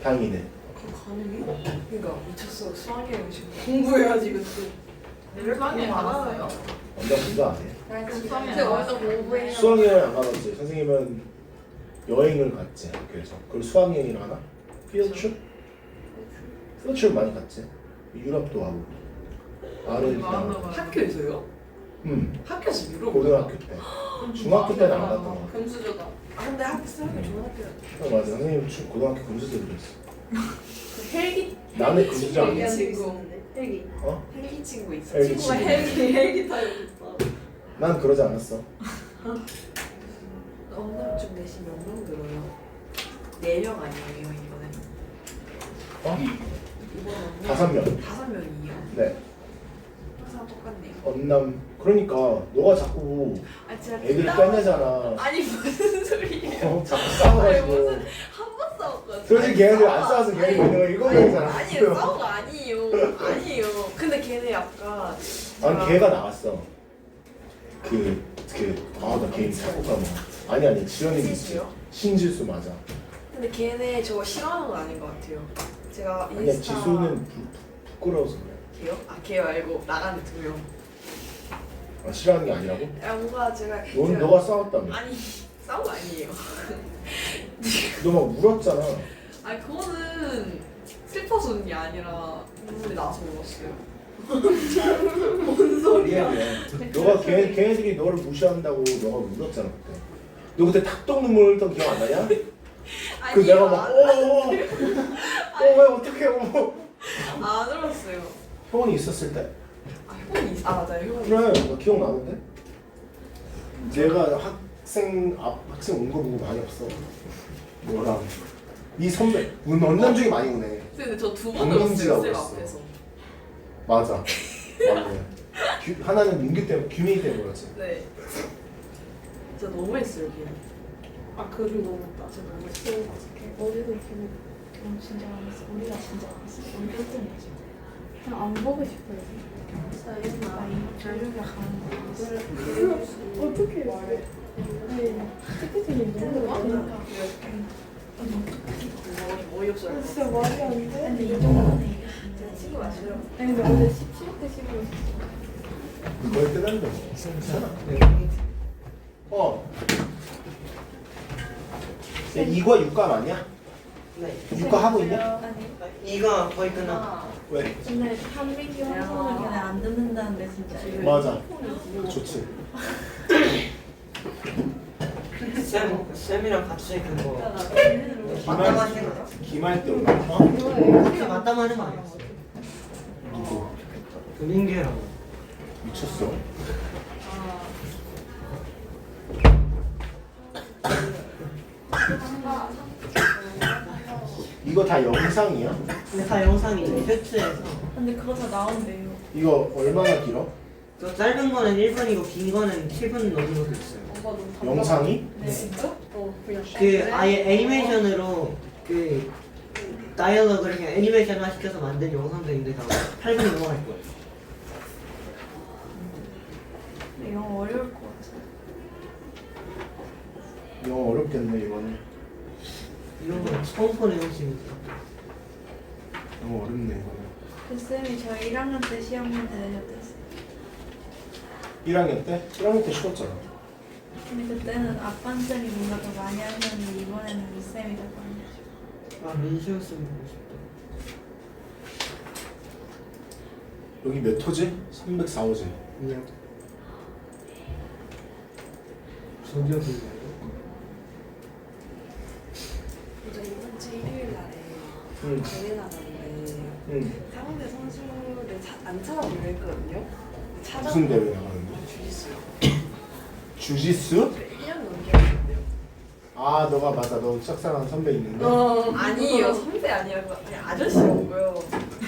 향이네. 그거 가능해? 그러니까 미쳤어. 수학여행 지금 공부해가지고 또. 수학여행 가봤어요? 완전 그거 안 해. 수학여행 제가 가봤어요? 완전 공부해요. 수학여행 안 가봤지. 선생님은 여행을 갔지. 그래서 그걸 수학여행이라 하나? 필드트립? 필드트립 많이 갔지. 유럽도 가고. 나는 마음 그냥 먹어요. 학교에서요? 학교에서 유럽. 고등학교 때. 중학교 때는 안 갔던 거 같아. 금수저다. 아 근데 수학여행 좋은 학교. 맞아. 선생님 고등학교 금수저 들었어. 헬기. 나는 헬기 금수저 안 친구 했어. 있었는데. 헬기. 어? 헬기 친구 있어. 헬기 친구가 친구. 헬기 타고 있어. 난 그러지 않았어. 엄청 내신 몇 명 들어요? 4명 아니에요 이번에? 어? 이번에 5명. 5명이에요? 네. 항상 똑같네요. 언남. 그러니까 너가 자꾸 아 제가 애들 싸워- 빼내잖아. 아니 무슨 소리예요? 자꾸 싸워가지고. 아니, 무슨 한 번 싸웠거든요. 솔직히 걔네들 안 싸워서 걔네들 있는 거 일곱 명이잖아. 아니에요 싸운 거 아니에요. 아니에요. 근데 걔네 아까 아니 걔가 나왔어. 나 걔 자꾸 까먹어. 아니 지연이 있지. 신지수요? 신지수 맞아. 근데 걔네 저거 싫어하는 건 아닌 것 같아요. 제가 아니야 인스타 지수는 부끄러워서 그래. 걔요? 아 걔 말고 나가는 두 명. 아, 싫어하는 게 아니라고? 야 뭔가 제가 너가 싸웠다며. 아니 싸운 거 아니에요. 너 막 울었잖아. 아니 그거는 슬퍼서 웃는 게 아니라 눈물이 나서 울었어요. 뭔 소리야? 너가 걔네들이 너를 무시한다고 너가 울었잖아 그때. 너 그때 탁동 눈물 흘렸던 기억 안 나냐? 그 내가 막 왜 어떻게 어머. 안 울었어요. 효원이 있었을 때. 아 효원이 맞아요 효원이. 그래, 나 기억나는데? 내가 학생 온 거 보고 많이 없어. 뭐라? 이 선배, 원남 중에 많이 오네. 근데 저 두 번 박민지가 울었어요 쌤 울었어. 앞에서. 맞아. 하나는 민규 때문에, 규민이 때문에 그렇지. 네. 진짜 너무했어요 걔. 아 그림 너무 웃다. 진짜 너무했어요. 어디도 이렇게 진짜 안 했어. 우리가 진짜 안 했어. 우리 1등이지. 그냥 안 보고 싶어요. 나 이거 결국에 가는 거. 어떻게 말해? 네. 티켓팅이 너무 많으니까. 어이없어요. 진짜 말이 안 돼. 근데 이 정도는 제가 친구 마시러. 아니 근데 어제 17대 15였어. 거의 끝났는데 뭐. 괜찮아. 야, 2과 6과 아니야? 네. 6과 하고 있냐? 아니. 이거 거의 끝나. 왜? 근데 한민기 방송은 그냥 안 듣는다는데 진짜. 맞아. 좋지. 쌤이랑 같이 그거 기말, 맞다마는 거야? 기말 때 올라. 그렇게 맞다마는 거 아니었어? 누구? 금인계라고. 미쳤어. 이거 다 영상이야? 근데 다 영상이 팩트에서 근데 그거 다 나온대요. 이거 얼마나 길어? 그 짧은 거는 1분이고 긴 거는 7분 넘는 것도 있어요. 오빠 너무 답답해. 영상이? 네. 진짜? 그냥. 그 아예 애니메이션으로 그 다이얼로그를 그냥 애니메이션화 시켜서 만든 영상도 있는데 다 8분이 넘어갈 거예요. 근데 영어 어려울 것 같아. 영어 어렵겠네 이거는. 이런 거 처음 보는 형식이죠. 영어 어렵네 이거는. 그 쌤이 저희 1학년 때 시험 문제 내셨댔어요. 1학년 때? 1학년 때 쉬웠잖아. 근데 그때는 아빠 쌤이 뭔가 더 많이 하셨는데 이번에는 이 쌤이 더 많이 하셔. 아 민시였으면 보고 싶다. 여기 몇 호지? 304호지. 그냥 저기였는데. 저 이번 주 일요일 날에 응. 대회 나가는데 응. 상대 선수를 안 찾아보기로 했거든요. 무슨 대회 나가는데? 주짓수요. 주짓수? 1년 넘게 했는데요. 아 너가 맞아. 너 짝사랑하는 선배 있는데. 아니에요. 선배 아니라고 그냥 아저씨라고요.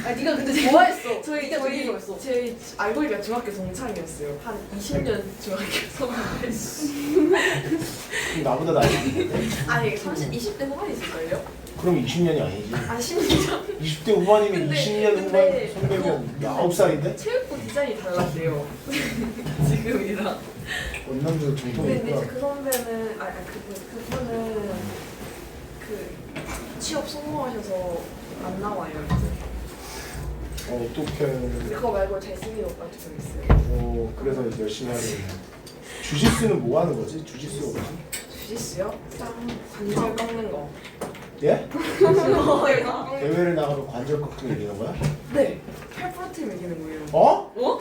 아 네가 근데 좋아했어. 저희 알고리가 중학교 동창이었어요. 한 20년 중학교 선배. 그럼 나보다 나이 있는데? 아니 20대 후반이실걸요? 그럼 20년이 아니지. 아 10년. 20대 후반이면 근데- 20년 후반 근데 선배면 9살인데? 체육부 디자인이 달랐대요. 지금이랑. 원남도 근데 이제 정통이니까. 그 선배는 그분은 그 취업 성공하셔서 안 나와요 이제. 어떡해. 그거 말고 잘생긴 오빠 두명 있어요. 그래서 이제 열심히 하는 거야. 주짓수는 뭐 하는 거지? 주짓수가 뭐지? 주짓수요? 관절 꺾는 거. 예? 관절 꺾는 대회를 나가면 관절 꺾고 이기는 거야? 네. 8%면 이기는 거예요. 어? 어?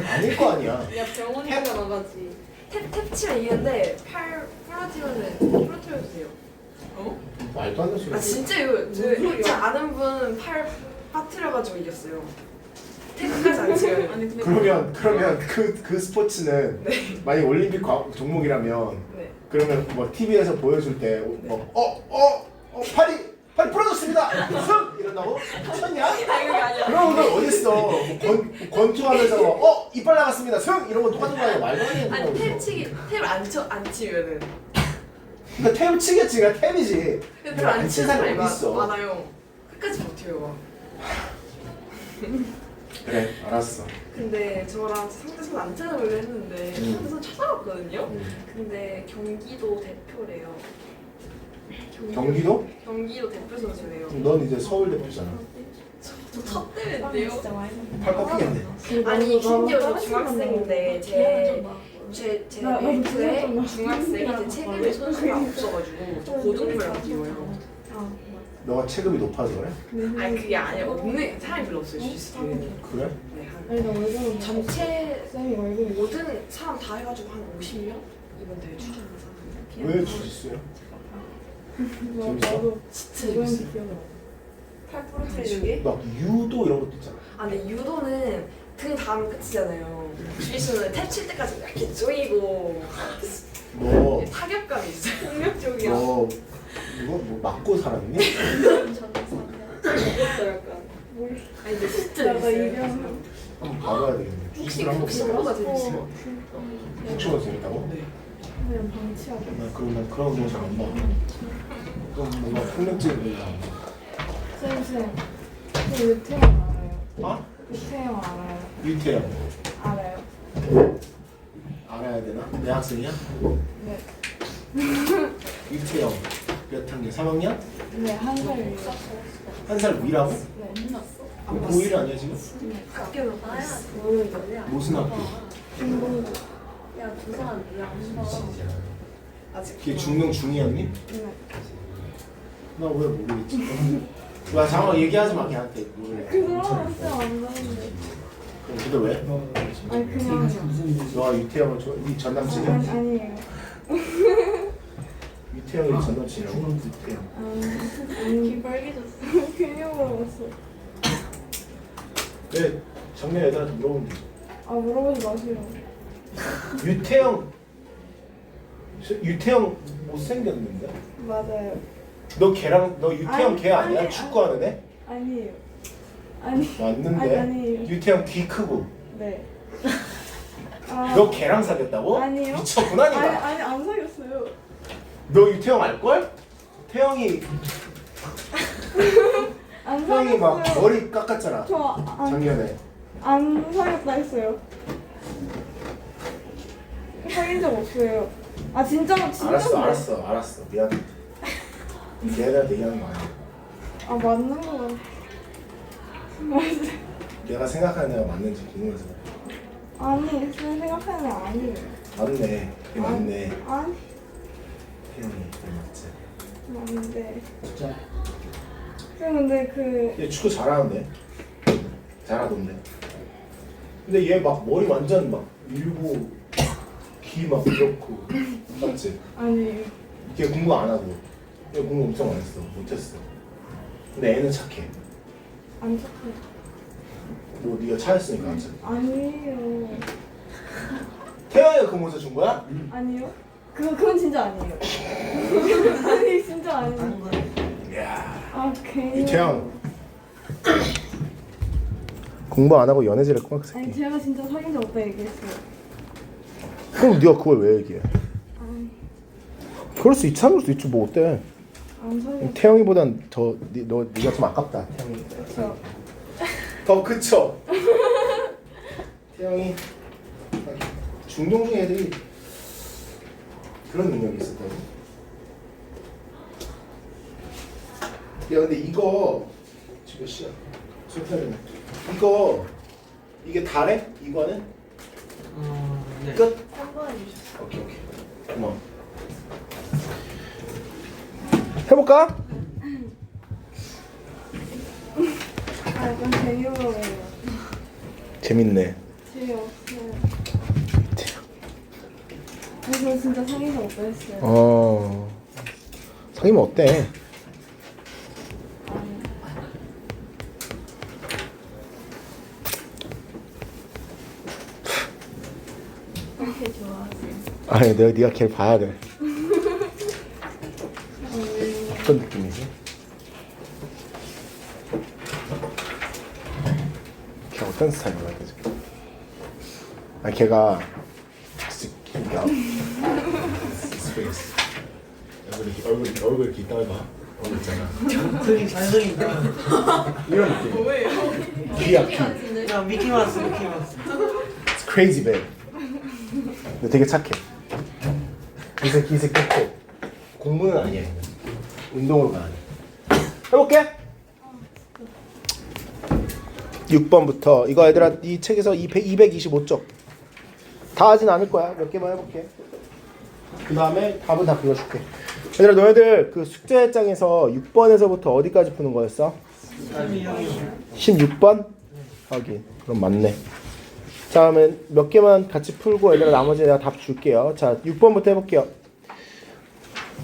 아닐 거 아니야. 야 병원이가 나가지. 탭 치면 이기는데 8%면은 8%면 돼요. 어? 말도 안 되는 소리. 아 진짜요. 제 아는 분 팔 빠뜨려가지고 이겼어요. 탭까지 안 치어요. 아니 근데 그러면 그 스포츠는 만약 올림픽 종목이라면 네. 그러면 뭐 TV에서 보여줄 때 팔이 부러졌습니다. 승 이런다고? 미쳤냐? 아니 그게 아니라. 그런 건 어딨어? 권투하면서 이빨 나갔습니다. 승 이런 건 똑같은 거 아니야? 말도 안 되는 아니 거. 탭을 안 치면은. 그러니까 탭 치겠지. 그러니까 탭이지. 근데 안 치는 사람이 어디 있어? 많아요. 끝까지 버텨요 막. 그래 알았어. 근데 저랑 상대선 안 찾아보려 했는데 상대선 찾아봤거든요. 응. 근데 경기도 대표래요. 경기도? 경기도 대표 선수래요. 넌 이제 서울 대표잖아. 첫 대회인데요. 진짜 많이 팔 꺾이겠네. 아니 심지어 저 중학생인데 제 멘트에 중학생이 제 체급의 선수가 없어가지고 저 고등부랑 뛰어요. 너가 체급이 높아서 그래? 아니 그게 아니라 없는 사람이 별로 없어요 주짓수 대회는. 그래? 네, 아니 나 얼굴은 전체 쌤이 얼굴이 모든 사람 다 해가지고 한 50명 이번 대회 출전한 사람. 왜 주짓수야? 재밌어? 나도 진짜 그런 재밌어요. 게 기억나. 팔 부러뜨리기? 막 유도 이런 것도 있잖아. 아 근데 유도는 그 다음 끝이잖아요. 주짓수는 탭 칠 때까지 이렇게 쪼이고 너 타격감이 있어요. 폭력적이야. 너 이거 뭐 맞고 살았니? 그것도 약간. 아니 근데 진짜 나가 재밌어요. 이병 한번 봐봐야 되겠네. 주짓수를 한번 혹시 볼까? 뭐가 재밌어요? 복싱가 재밌다고? 네. 그냥 방치하고. 난 그런 거 잘 안 봐. 좀 뭔가 폭력적인 거 안 봐. 쌤 유태영 알아요? 어? 유태영 알아요? 유태영 알아요? 알아야 되나? 내 학생이야? 네. 유태영 몇 학년? 3학년? 네, 한 살 위에. 한 살 위라고? 네. 고1 아니야 지금? 학교로 무슨 학교? 중공고. 아직 걔 중능 중이었니? 네. 나 왜 모르겠지? 야 잠깐만 얘기하지 마 걔한테 모르네. 그 사람 진짜 안 나는데. 그럼 근데 왜? 아니 그냥. 너가 유태영을 좋아? 네 전남친이야? 아니에요. 유태영이 전남친이라고? 유태영 아니 빨개졌어. 그냥 물어봤어. 왜 작년 애들한테 물어보면 되지. 아 물어보지 마세요. 유태영 못생겼는데? 맞아요. 너 유태영 아니, 걔 아니야? 아니, 축구하는 애? 아니에요. 아니. 맞는데? 아니에요. 유태영 귀 크고 네. 아, 너 걔랑 사귀었다고? 아니요. 미쳤구나 니가. 아니 안 사귀었어요. 너 유태영 알걸? 태영이 안 태영이 막 사귀었어요. 머리 깎았잖아 저안 작년에. 안 사귀었다 했어요. 사귄 적 없어요. 아 진짜 진짜. 알았어 미안해. 얘네한테 얘기하는 거 아니야. 아 맞는 거 같아. 맞아. 내가 생각하는 애가 맞는지 궁금해서. 아니 쌤 생각하는 거 아니에요. 맞네 걔 맞네. 아니 태영이 걔 맞지. 맞는데. 진짜? 쌤 근데 그 얘 축구 잘하는데. 잘하던데. 근데 얘 막 머리 완전 막 밀고 귀 막 그렇고 맞지? 아니 걔 공부 안 하고 얘 공부 엄청 안 했어 못했어. 근데 애는 착해. 안 착해. 뭐 네가 차였으니까 안 착해. 아니에요. 태영이가 그 모자 준 거야? 아니요. 그건 진짜 아니에요. 아니 진짜 아니에요. 하는 거예요. 이야 아 괜히. 이태영 공부 안 하고 연애질 했구만 그 아니 새끼. 제가 진짜 사귄 적 없다 얘기했어요. 그럼 네가 그걸 왜 얘기해? 아니 그럴 수 있지 않을 수도 있지 뭐 어때? 안 사귀었어. 태영이보단 네가 좀 아깝다 태영이. 그쵸. 태영이 중동 중 애들이 그런 능력이 있었다고. 야 근데 이거 지금 몇 시야? 소탈이네. 이게 다래? 이거는? 네. 끝? 한번 해주셨어요. 오케이 고마워. 해볼까? 아 약간 재미로 해요. 재밌네. 재미없어요. 그래서 진짜 사귄 적 없다 했어요. 사귀면 어때? 아니. 그렇게 좋아하세요. 아니 네가 걔를 봐야 돼. 어떤 느낌이지? 걔 어떤 스타일이야 지금? 아 걔가 진짜 스페이스 얼굴 이렇게 이따가 봐. 얼굴 있잖아. 그림 잘 그린다. 이런 느낌. 뭐예요? 귀야 귀. 야 미키마우스. It's crazy babe. 근데 되게 착해. 이 새끼 착해. 공부는 아니야. 운동으로 가야 돼. 해볼게. 6번부터 이거 얘들아 이 책에서 225쪽 다 하진 않을 거야. 몇 개만 해볼게. 그 다음에 답은 다 불러줄게. 얘들아 너희들 그 숙제장에서 6번에서부터 어디까지 푸는 거였어? 16번? 하긴 그럼 맞네. 자 그러면 몇 개만 같이 풀고 얘들아 나머지 내가 답 줄게요. 자 6번부터 해볼게요.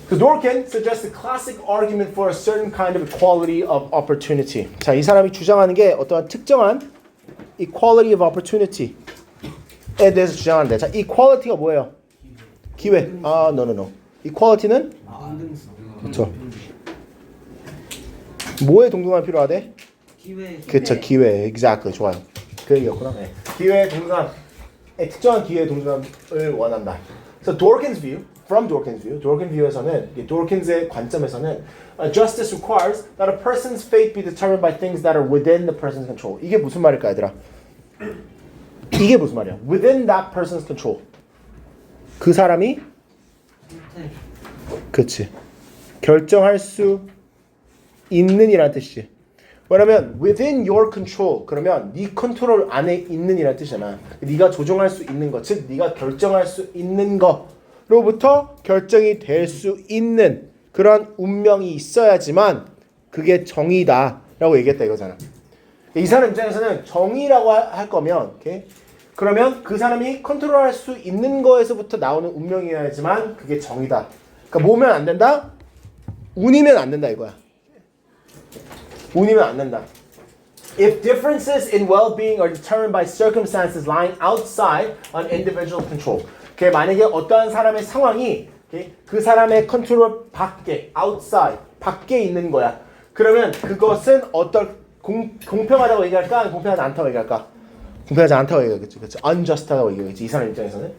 So Dworkin suggests a classic argument for a certain kind of equality of opportunity. 자, 이 사람이 주장하는 게 어떠한 특정한 equality of opportunity에 대해서 주장하는데, 자, equality가 뭐예요? 기회. 아, no. equality는 그렇죠. 뭐에 동등함이 필요하대? 기회. 그렇죠, 기회. Exactly, 좋아요. 그 얘기였구나. 네. 기회 동등함, 특정한 기회 동등함을 원한다. So Dworkin's view. From Dworkin's view, Dworkin view에서는 Dworkin's 관점에서는 justice requires that a person's fate be determined by things that are within the person's control. 이게 무슨 말일까, 얘들아? 이게 무슨 말이야? Within that person's control. 그 사람이 그치 결정할 수 있는 이란 뜻이지. 왜냐면 within your control 그러면 네 컨트롤 안에 있는 이란 뜻이잖아. 네가 조종할 수 있는 것, 즉 네가 결정할 수 있는 거. 로부터 결정이 될 수 있는 그런 운명이 있어야지만 그게 정의다라고 얘기했다 이거잖아. 이 사람 입장에서는 정의라고 할 거면 okay? 그러면 그 사람이 컨트롤할 수 있는 거에서부터 나오는 운명이어야지만 그게 정의다. 그러니까 뭐면 안 된다? 운이면 안 된다 이거야. 운이면 안 된다. If differences in well-being are determined by circumstances lying outside an individual control. 만약에 어떠한 사람의 상황이 그 사람의 컨트롤 밖에, outside, 밖에 있는 거야. 그러면 그것은 어떤 공평하다고 얘기할까? 공평하지 않다고 얘기할까? 공평하지 않다고 얘기하겠지. 그렇죠? unjust하다고 얘기하겠지. 이 사람 입장에서는.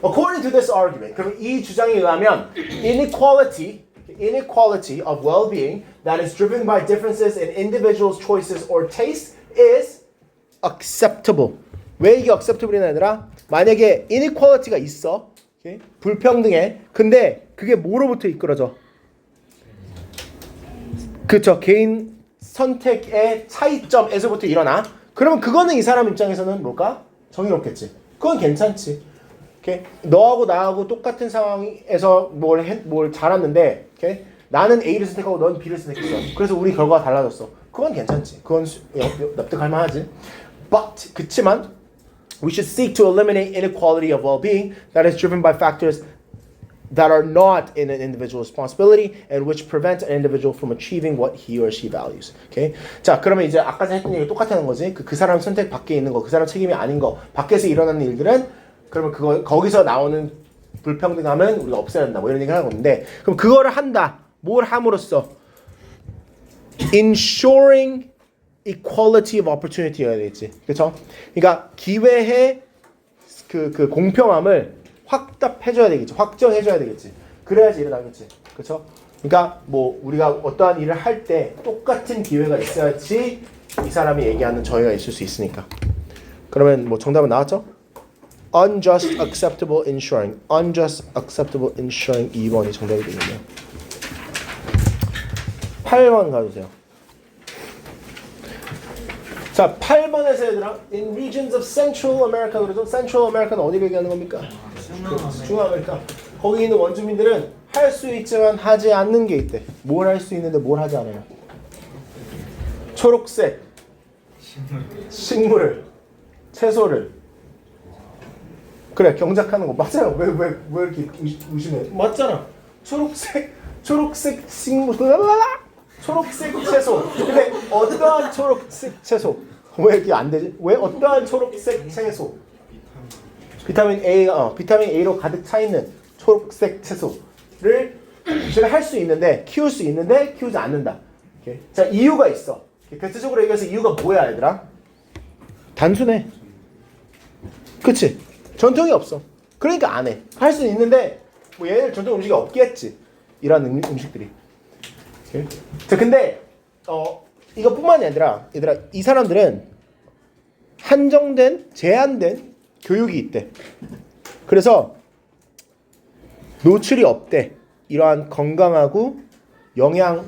According to this argument, 그럼 이 주장에 의하면 inequality of well-being that is driven by differences in individuals' choices or taste is acceptable. 왜 이게 acceptable이나 얘들아? 만약에 inequality가 있어, okay? 불평등해. 근데 그게 뭐로부터 이끌어져? 그쵸? 개인 선택의 차이점에서부터 일어나. 그러면 그거는 이 사람 입장에서는 뭘까? 정의롭겠지. 그건 괜찮지. okay? 너하고 나하고 똑같은 상황에서 뭘 잘했는데, okay? 나는 A를 선택하고 넌 B를 선택했어. 그래서 우리 결과가 달라졌어. 그건 괜찮지. 그건 납득할 만하지. But 그치만 we should seek to eliminate inequality of well-being that is driven by factors that are not in an individual's responsibility and which prevent an individual from achieving what he or she values. Okay? 자, 그러면 이제 아까 했던 얘기 똑같은 거지. 그 사람 선택 밖에 있는 거, 그 사람 책임이 아닌 거, 밖에서 일어나는 일들은 그러면 거기서 나오는 불평등함은 우리가 없애야 된다. 뭐 이런 얘기를 하는 건데, 그럼 그거를 한다. 뭘 함으로써? Ensuring equality of opportunity여야 되겠지. 그렇죠? 그러니까 기회의 그 공평함을 확답해줘야 되겠지. 확정해줘야 되겠지. 그래야지 일어나겠지. 그렇죠? 그러니까 뭐 우리가 어떠한 일을 할 때 똑같은 기회가 있어야지 이 사람이 얘기하는 정의가 있을 수 있으니까. 그러면 뭐 정답은 나왔죠? Unjust acceptable ensuring. Unjust acceptable ensuring 2번이 정답이 되겠네요. 8번 가주세요. 자, 8번에서 얘들아, in regions of Central America 그러죠? Central America는 어디를 얘기하는 겁니까? 중앙아메리카. 거기 있는 원주민들은 할 수 있지만 하지 않는 게 있대. 뭘 할 수 있는데 뭘 하지 않아요? 초록색 식물, 채소를. 그래, 경작하는 거 맞잖아. 왜 이렇게 의심해? 맞잖아. 초록색 식물, 초록색 채소. 근데 어떠한 초록색 채소? 왜 이렇게 안 되지? 왜 어떠한 초록색 채소? 비타민 A로 가득 차 있는 초록색 채소를 제가 할 수 있는데, 키울 수 있는데 키우지 않는다. 오케이? 자, 이유가 있어. 대체적으로 얘기해서 이유가 뭐야, 얘들아? 단순해. 그치? 전통이 없어. 그러니까 안 해. 할 수 있는데 뭐 얘네들 전통 음식이 없겠지. 이런 음식들이. 오케이? 자, 근데 이것뿐만이 아니라 얘들아, 이 사람들은 한정된, 제한된 교육이 있대. 그래서 노출이 없대. 이러한 건강하고 영양에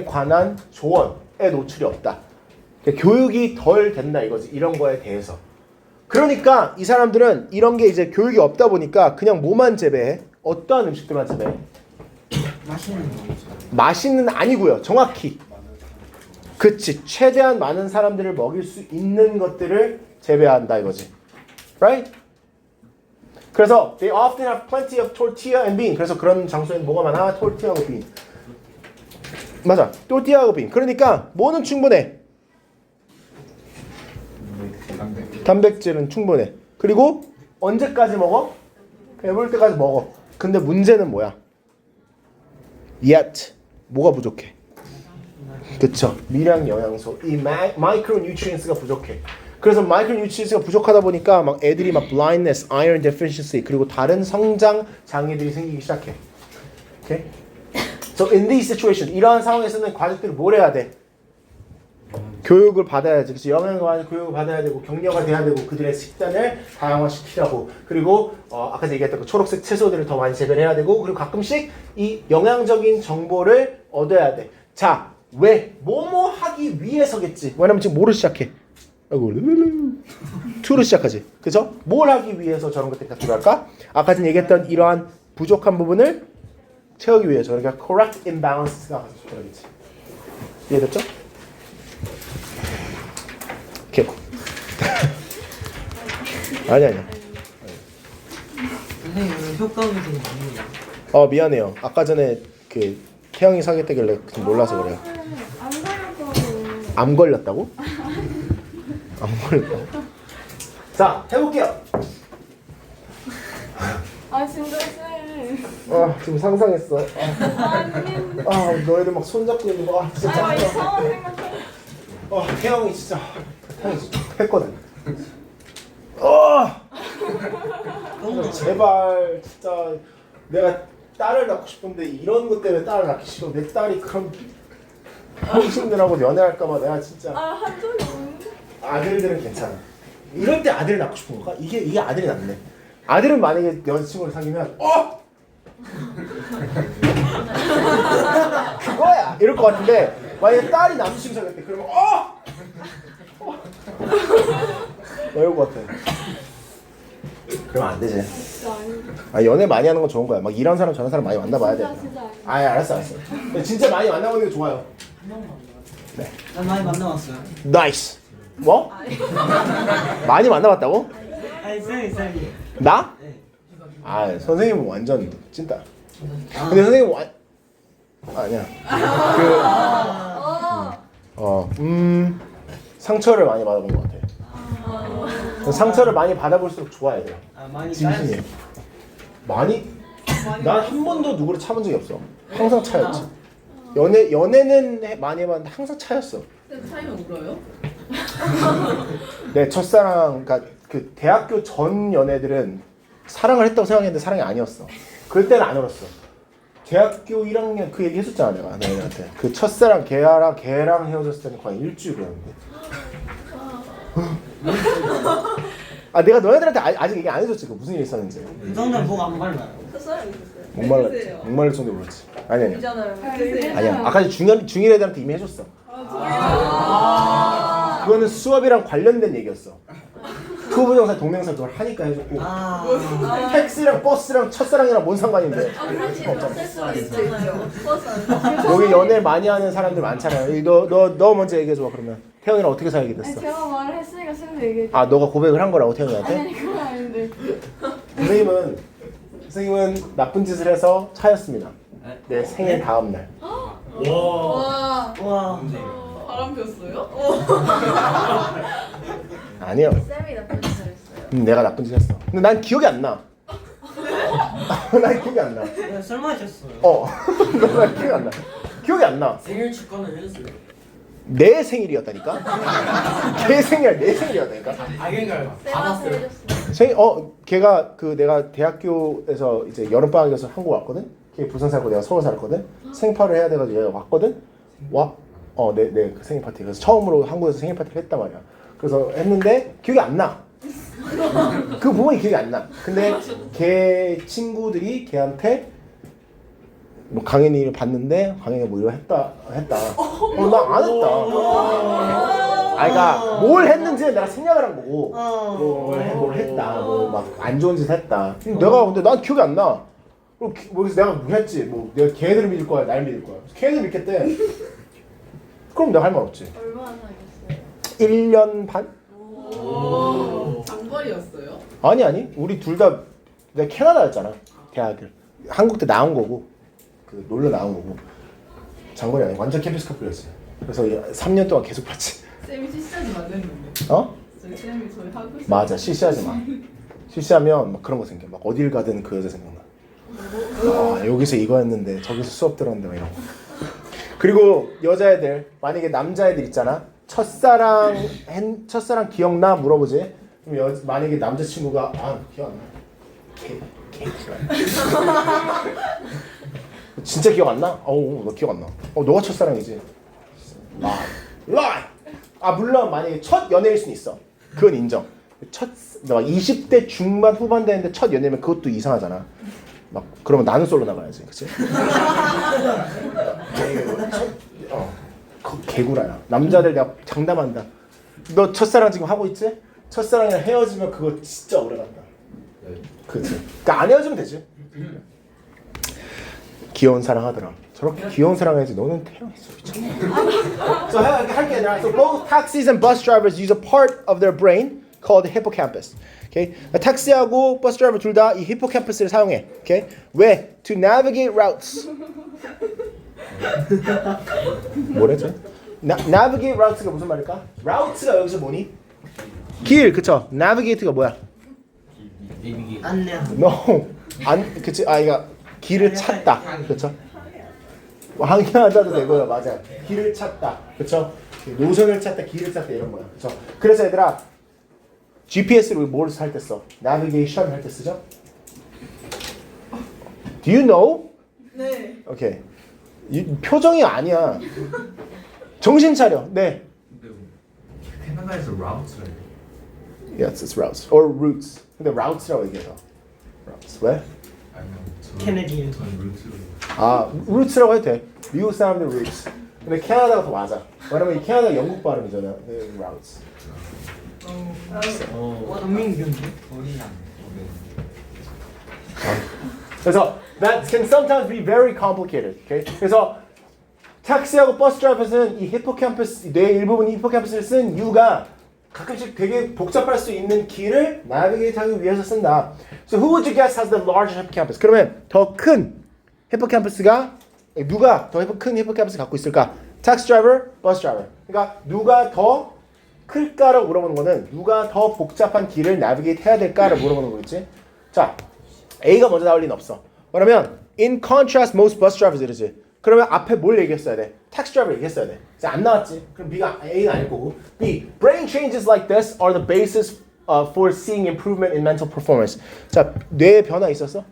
관한 조언에 노출이 없다. 그러니까 교육이 덜 된다 이거지. 이런 거에 대해서. 그러니까 이 사람들은 이런 게 이제 교육이 없다 보니까 그냥 뭐만 재배해? 어떠한 음식들만 재배해? 맛있는 거. 맛있는 아니고요. 정확히. 그치. 최대한 많은 사람들을 먹일 수 있는 것들을 재배한다 이거지. Right? 그래서 they often have plenty of tortilla and bean. 그래서 그런 장소에는 뭐가 많아? tortilla하고 bean. 맞아. tortilla하고 bean. 그러니까 뭐는 충분해? 단백질은 충분해. 그리고 언제까지 먹어? 배부를 때까지 먹어. 근데 문제는 뭐야? Yet 뭐가 부족해? 그쵸? 미량 영양소 이 마이크로 뉴트리언스가 부족해. 그래서 마이크로 뉴트리언스가 부족하다 보니까 막 애들이 막 blindness, iron deficiency 그리고 다른 성장 장애들이 생기기 시작해. Okay? So in these situations 이러한 상황에서는 가족들이 뭘 해야 돼? 교육을 받아야지. 그치? 영양과 교육을 받아야 되고 격려가 돼야 되고 그들의 식단을 다양화시키라고. 그리고 아까 얘기했던 그 초록색 채소들을 더 많이 재배를 해야 되고 그리고 가끔씩 이 영양적인 정보를 얻어야 돼. 자, 왜? 뭐뭐 하기 위해서겠지. 왜냐면 지금 뭐를 시작해? 아이고, to로 시작하지. 그죠? 뭘 하기 위해서 저런 것들이 다 필요할까? 아까 전에 얘기했던 이러한 부족한 부분을 채우기 위해서. 그러니까 correct imbalance가 필요하겠지. 이해됐죠? 오케이. 아니야. 선생님 오늘 효과음이 되게 많네요. 미안해요. 아까 전에 그 태영이 사겠다길래 좀 놀라서 그래요. 안 살려서. 암 걸렸다고? 암 걸렸다고? 자, 해볼게요. 아 진짜 쌤. 지금 상상했어. 아니. 너희들 막 손잡고 있는 거. 진짜 아 짱이야. 이상한 생각. 태영이 진짜 했거든. 제발 진짜 내가 딸을 낳고 싶은데 이런 것 때문에 딸을 낳기 싫어. 내 딸이 그런 형신들하고 연애할까봐 내가 진짜. 한 적이 없는데. 아들들은 괜찮아. 이럴 때 아들을 낳고 싶은 건가? 이게 아들이 낫네. 아들은 만약에 여자친구를 사귀면 그거야 이럴 것 같은데 만약에 딸이 남자친구 사귀었대 그러면 이럴 것 같아. 그러면 안 되지. 진짜 아니. 연애 많이 하는 건 좋은 거야. 막 이런 사람 저런 사람 많이 만나봐야 돼. 진짜 아니. 알았어. 근데 진짜 많이 만나보는 게 좋아요. 난 많이 만나봤어요. 나이스. 뭐? 많이 만나봤다고? 아니 쌤이. 나? 네. 선생님은 완전 찐따. 근데 선생님 아니야. 상처를 많이 받아본 것 같아. 상처를 많이 받아볼수록 좋아야 돼. 많이 진심이. 많이? 난 한 번도 누구를 차본 적이 없어. 항상 차였지. 연애는 많이 해봤는데 항상 차였어. 근데 차이면 울어요? 내 첫사랑, 그러니까 그 대학교 전 연애들은 사랑을 했다고 생각했는데 사랑이 아니었어. 그럴 때는 안 울었어. 대학교 1학년 그 얘기 했었잖아 내가 너희한테. 그 첫사랑 걔랑 헤어졌을 때는 거의 일주일 그랬는데. 내가 너희들한테 아직 얘기 안 해줬지. 그 무슨 일 있었는지. 그 정도는 목 안 말라요. 첫사랑 있었어요. 목말릴 정도 울었지. 아니야. 있잖아요. 아니야. 아까 중일 애들한테 이미 해줬어. 그거는 수업이랑 관련된 얘기였어. 후부정사 동명사 그걸 하니까 해줬고. 택시랑 버스랑 첫사랑이랑 뭔 상관인데. 그렇지. процessual 있잖아요. 여기 연애 많이 하는 사람들 많잖아요. 너 먼저 얘기해줘. 그러면 태영이랑 어떻게 사귀게 아니 됐어? 제가 말을 했으니까 쌤도 얘기해. 너가 고백을 한 거라고 태영이한테? 아니 그건 아닌데. 선생님은 나쁜 짓을 해서 차였습니다. 내 생일 다음 날. 와. 와. 바람 폈어요? 아니요. 쌤이 나쁜 짓을 했어요. 내가 나쁜 짓 했어. 근데 난 기억이 안 나. 난 기억이 안 나. 설마 하셨어요? 난 기억이 안 나. 기억이 안 나. 생일 축하는 해줬어요. 내 생일이었다니까? 걔 생일, 내 생일이었다니까? 그러니까요. 쌤한테 해줬어요. 걔가 내가 대학교에서 이제 여름방학에서 한국 왔거든? 걔 부산 살고 내가 서울 살았거든? 생파를 해야 돼가지고 얘가 왔거든? 내 그 생일 파티. 그래서 처음으로 한국에서 생일 파티를 했단 말이야. 그래서 했는데 기억이 안 나. 그 부분이 기억이 안 나. 근데 걔 친구들이 걔한테 뭐 강현이를 봤는데 강현이가 뭐 이거 했다. 나 안 했다. 그러니까 뭘 했는지 내가 생략을 한 거고 뭘 했다 뭐 막 안 좋은 짓 했다 내가 근데 난 기억이 안 나. 그래서 내가 뭐 했지 뭐 내가 걔네들을 믿을 거야 날 믿을 거야 걔네들 믿겠대. 그럼 내가 할 말 없지. 얼마나 하겠어요? 1년 반? 장벌이었어요? 아니 우리 둘 다 내가 캐나다였잖아 대학을. 한국 때 나온 거고 그 놀러 나온 거고 장거리 아니고 완전 캠퍼스 커플이었어요. 그래서 3년 동안 계속 봤지. 쌤이 CC하지 말랬는데. 어? 쌤이 저희 하고 있어요. 맞아 CC하지 마. CC하면 막 그런 거 생겨. 막 어딜 가든 그 여자 생각나. 아 여기서 이거 했는데 저기서 수업 들었는데 막 이런 거. 그리고 여자애들 만약에 남자애들 있잖아. 첫사랑 기억나? 물어보지. 그럼 만약에 남자친구가 기억 안 나. 진짜 기억 안 나? 너 기억 안 나. 너가 첫사랑이지. 라이. 물론 만약에 첫 연애일 수는 있어. 그건 인정. 막 20대 중반 후반 되는데 첫 연애면 그것도 이상하잖아. 막 그러면 나는 솔로 나가야지, 그렇지? 개구라야. 남자들 내가 장담한다. 너 첫사랑 지금 하고 있지? 첫사랑이랑 헤어지면 그거 진짜 오래 간다. 그렇지. 그러니까 안 헤어지면 되지. 귀여운 사랑 하더라. 저렇게 귀여운 사랑 해야지. 너는 태양했어. So 할게 얘들아. So both taxis and bus drivers use a part of their brain called the hippocampus. Okay? 택시하고 버스 드라이버 둘 다 이 히포캠퍼스를 사용해. Okay? 왜? To navigate routes. 뭐랬지? navigate routes가 무슨 말일까? route가 여기서 뭐니? 길, 그쵸? navigate가 뭐야? 안내. No. 그치? 그러니까 길을 찾다. 그쵸? 항해하자도 되고요. 맞아요. 길을 찾다. 그쵸? 노선을 찾다, 길을 찾다 이런 거야. 그쵸? 그래서 얘들아 GPS를 뭘 할 때 써? navigation 할 때 쓰죠? Do you know? 네. 오케이. 표정이 아니야. 정신 차려. 네. 캐나다에서 라우트를 Yes, it's routes or routes. 근데 routes라고 얘기해서. routes. 왜? 아니면 캐네디언. 전 루트를 routes라고 해도 돼. 미국 사람들 routes. 근데 캐나다가 더 맞아. 왜냐면 이 캐나다 영국 발음이잖아. routes. 전민균. 그래서 that can sometimes be very complicated. Okay? 그래서 택시하고 버스 드라이버는 이 히포캠퍼스 뇌의 일부분 히포캠퍼스를 쓴 이유가 가끔씩 되게 복잡할 수 있는 길을 나비게이트하기 위해서 쓴다. So who would you guess has the largest hippocampus? 그러면 더 큰 히포캠퍼스가 누가 더 큰 히포캠퍼스 갖고 있을까? 택시 드라이버, 버스 드라이버. 그러니까 누가 더 클까라고 물어보는 거는 누가 더 복잡한 길을 나비게이트 해야 될까를 물어보는 거겠지. 자, A가 먼저 나올 리는 없어. 그러면 in contrast most bus drivers 이러지. 그러면 앞에 뭘 얘기했어야 돼? 택시 드라이버 얘기했어야 돼. 그래서 안 나왔지. 그럼 A가 아닐 거고. B. Brain changes like this are the basis for seeing improvement in mental performance. 자, 뇌에 변화 있었어?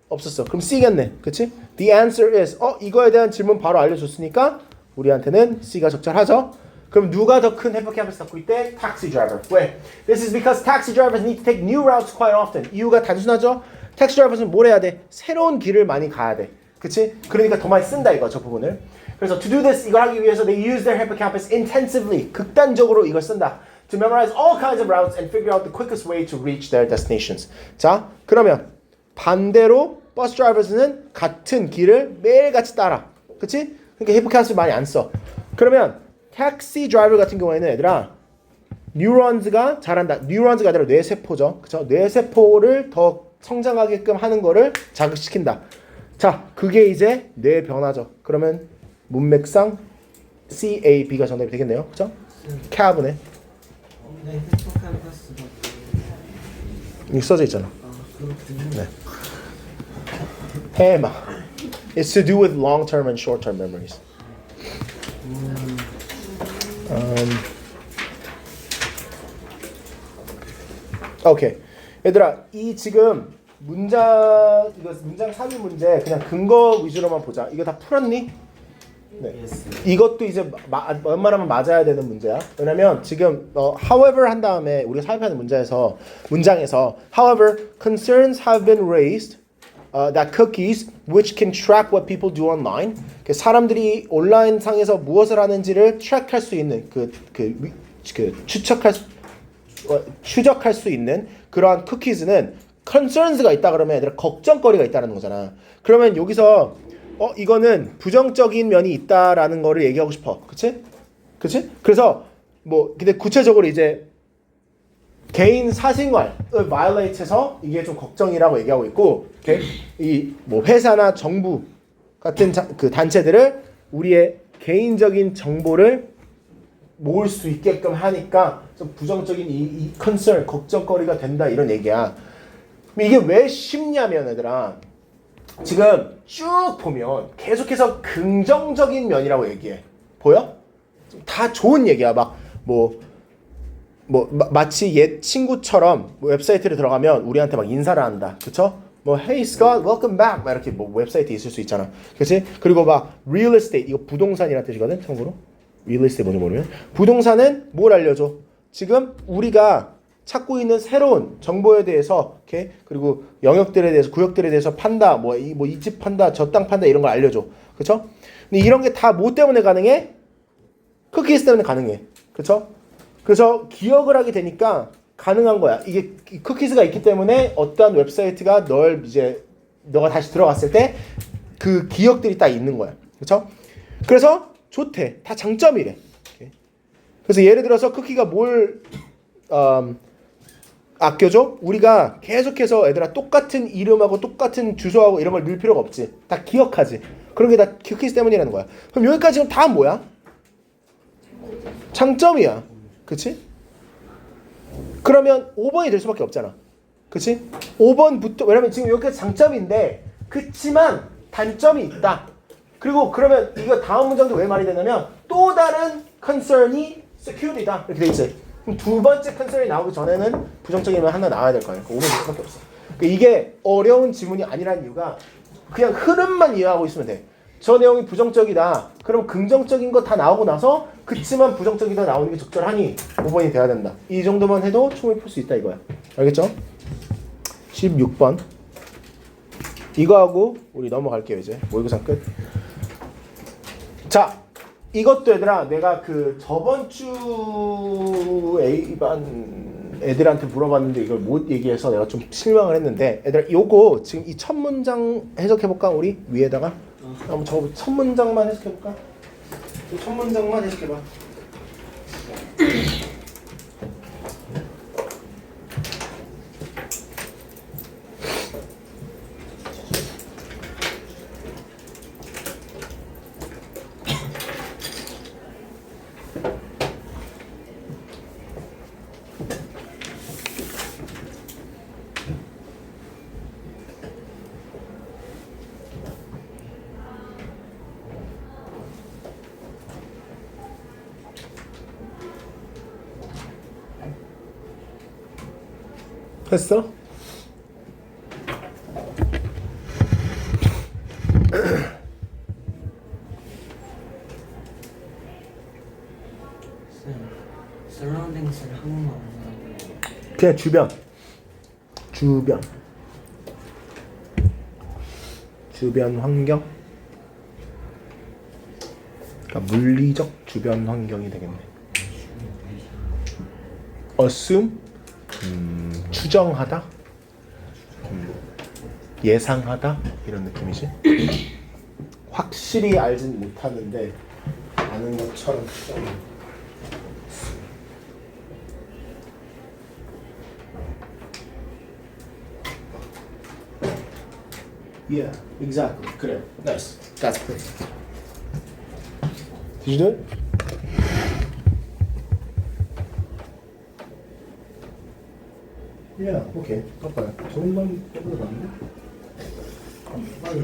없었어. 그럼 C겠네. 그치? The answer is 이거에 대한 질문 바로 알려줬으니까 우리한테는 C가 적절하죠. 그럼 누가 더 큰 히포캠퍼스 갖고 있대? Taxi driver. 왜? This is because taxi drivers need to take new routes quite often. 이유가 단순하죠? 택시 드라이버는 뭘 해야 돼? 새로운 길을 많이 가야 돼. 그치? 그러니까 더 많이 쓴다 이거 저 부분을. 그래서 to do this 이걸 하기 위해서 they use their hippocampus intensively. 극단적으로 이걸 쓴다. To memorize all kinds of routes and figure out the quickest way to reach their destinations. 자, 그러면 반대로 버스 드라이버는 같은 길을 매일같이 따라. 그치? 그러니까 히포캠퍼스 많이 안 써. 그러면 택시 드라이버 같은 경우에는 얘들아 뉴런즈가 잘한다. 뉴런즈가 아니라 뇌세포죠. 그쵸? 뇌세포를 더 성장하게끔 하는 거를 자극시킨다. 자, 그게 이제 뇌 변화죠. 그러면 문맥상 C, A, B가 정답이 되겠네요. 그쵸? 캡이네. 네, 히포캠퍼스가. 여기 써져 있잖아. 그렇군요. 네. 해마. It's to do with long-term and short-term memories. 오케이. 얘들아, 이 지금 문장 3위 문제 그냥 근거 위주로만 보자. 이거 다 풀었니? 네. 이것도 이제 웬만하면 맞아야 되는 문제야. 왜냐면 지금 however 한 다음에 우리가 살펴하는 문장에서 however concerns have been raised that cookies which can track what people do online. 사람들이 온라인 상에서 무엇을 하는지를 트랙할 수 있는 추적할 수 있는 그러한 쿠키즈는 concerns가 있다 그러면 얘들아 걱정거리가 있다는 거잖아. 그러면 여기서 이거는 부정적인 면이 있다라는 거를 얘기하고 싶어. 그치? 그래서 뭐 근데 구체적으로 이제 개인 사생활을 violate해서 이게 좀 걱정이라고 얘기하고 있고, 이 뭐 회사나 정부 같은 그 단체들을 우리의 개인적인 정보를 모을 수 있게끔 하니까 좀 부정적인 이 concern, 걱정거리가 된다 이런 얘기야. 이게 왜 쉽냐면 얘들아 지금 쭉 보면 계속해서 긍정적인 면이라고 얘기해. 보여? 다 좋은 얘기야. 막 마치 옛 친구처럼 웹사이트를 들어가면 우리한테 막 인사를 한다. 그쵸? 뭐 Hey Scott, welcome back 막 이렇게 뭐 웹사이트에 있을 수 있잖아. 그치? 그리고 막 real estate, 이거 부동산이라는 뜻이거든. 참고로 real estate 뭔지 모르면 부동산은 뭘 알려줘? 지금 우리가 찾고 있는 새로운 정보에 대해서, 오케이? 그리고 영역들에 대해서, 구역들에 대해서 판다, 이 집 판다, 저 땅 판다 이런 걸 알려줘. 그쵸? 근데 이런 게 다 뭐 때문에 가능해? 쿠키스 때문에 가능해. 그쵸? 그래서 기억을 하게 되니까 가능한 거야. 이게 쿠키즈가 있기 때문에 어떠한 웹사이트가 너가 다시 들어갔을 때 그 기억들이 딱 있는 거야. 그쵸? 그래서 좋대. 다 장점이래. 오케이? 그래서 예를 들어서 쿠키가 뭘 아껴줘? 우리가 계속해서 애들아 똑같은 이름하고 똑같은 주소하고 이런 걸 넣을 필요가 없지. 다 기억하지. 그런 게 다 쿠키즈 때문이라는 거야. 그럼 여기까지는 다 뭐야? 장점이야. 그치? 그러면 5번이 될 수밖에 없잖아. 그치? 5번부터, 왜냐면 지금 여기까지 장점인데 그치만 단점이 있다. 그리고 그러면 이거 다음 문장도 왜 말이 되냐면 또 다른 concern이 security다 이렇게 돼 있어요. 그럼 두 번째 concern이 나오기 전에는 부정적인 면 하나 나와야 될 거 아니야. 5번 될 수밖에 없어. 이게 어려운 지문이 아니라는 이유가 그냥 흐름만 이해하고 있으면 돼. 저 내용이 부정적이다. 그럼 긍정적인 거 다 나오고 나서 그치만 부정적이다 나오는 게 적절하니 5번이 돼야 된다. 이 정도만 해도 충분히 풀 수 있다 이거야. 알겠죠? 16번 이거 하고 우리 넘어갈게요. 이제 모의고사 끝. 자, 이것도 얘들아 내가 그 저번 주 A반 애들한테 물어봤는데 이걸 못 얘기해서 내가 좀 실망을 했는데, 얘들아 요거 지금 이 첫 문장 해석해볼까? 우리 위에다가 한번 저 첫 문장만 해석해볼까? 첫 문장만 해석해봐. 했어? surroundings를 한국말 뭐라고? 그냥 주변 환경. 그러니까 물리적 주변 환경이 되겠네. assume 추정하다, 예상하다 이런 느낌이지. 확실히 알진 못하는데 아는 것처럼 추정. Yeah, exactly. 그래. Nice. That's perfect. Did you do it? Yeah, okay. 봐봐요. 정말 떠들어 봤는데? 빨리.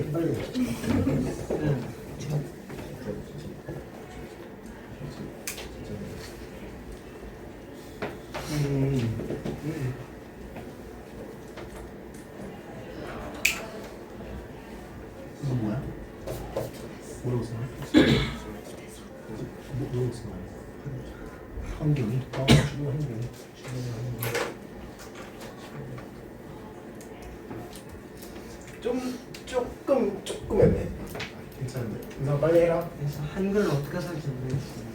이거 뭐야? 뭐라고 써? 뭐라고 써? 환경이? 주변 환경이. 조금 애매해. 괜찮은데. 우선 빨리 해라. 그래서 한글로 어떻게 쓸지 모르겠어요.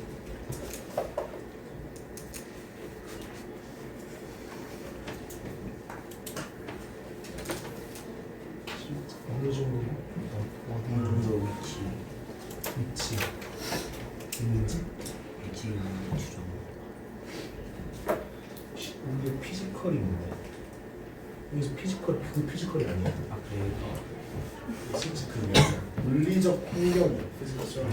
어느 정도 위치 있는지 주죠. 이게 피지컬이 있네. 여기서 그 피지컬이 아니야. 아 그래요? 진짜 그게 아니야. 물리적 환경이야. 피지컬.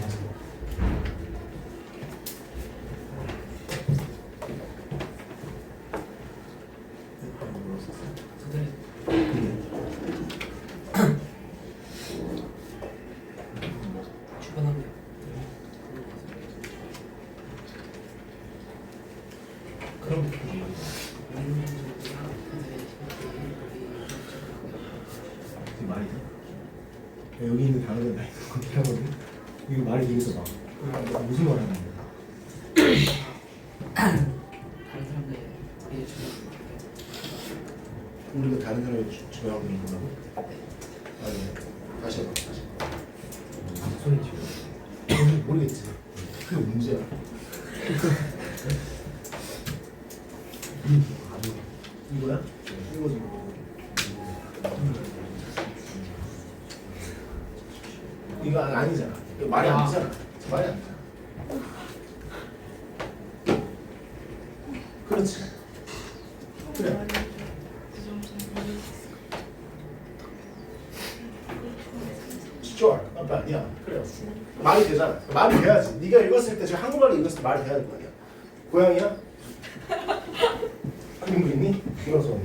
그럼 이게 말이 돼? 여기 있는 단어가 나 있는 거긴 하거든. 이거 말이 되겠어 봐. 무슨 말 하는 거야? 다른 사람들 이해 우리가 다른 사람을 조명하고 있는 거라고? 아니, 다시 해봐. 소리 지르. 모르겠지. 그게 문제야. 이거야? 이거지. 이거 아니잖아. 이거 말이 안 되잖아. 말이 안 되잖아. 그렇지. 그래. sure. 아니야. 그래요. 말이 되잖아. 말이 돼야지. 네가 읽었을 때 지금 한국말로 읽었을 때 말이 돼야 될 거 아니야. 고양이야? 그림 그리니? 이어서.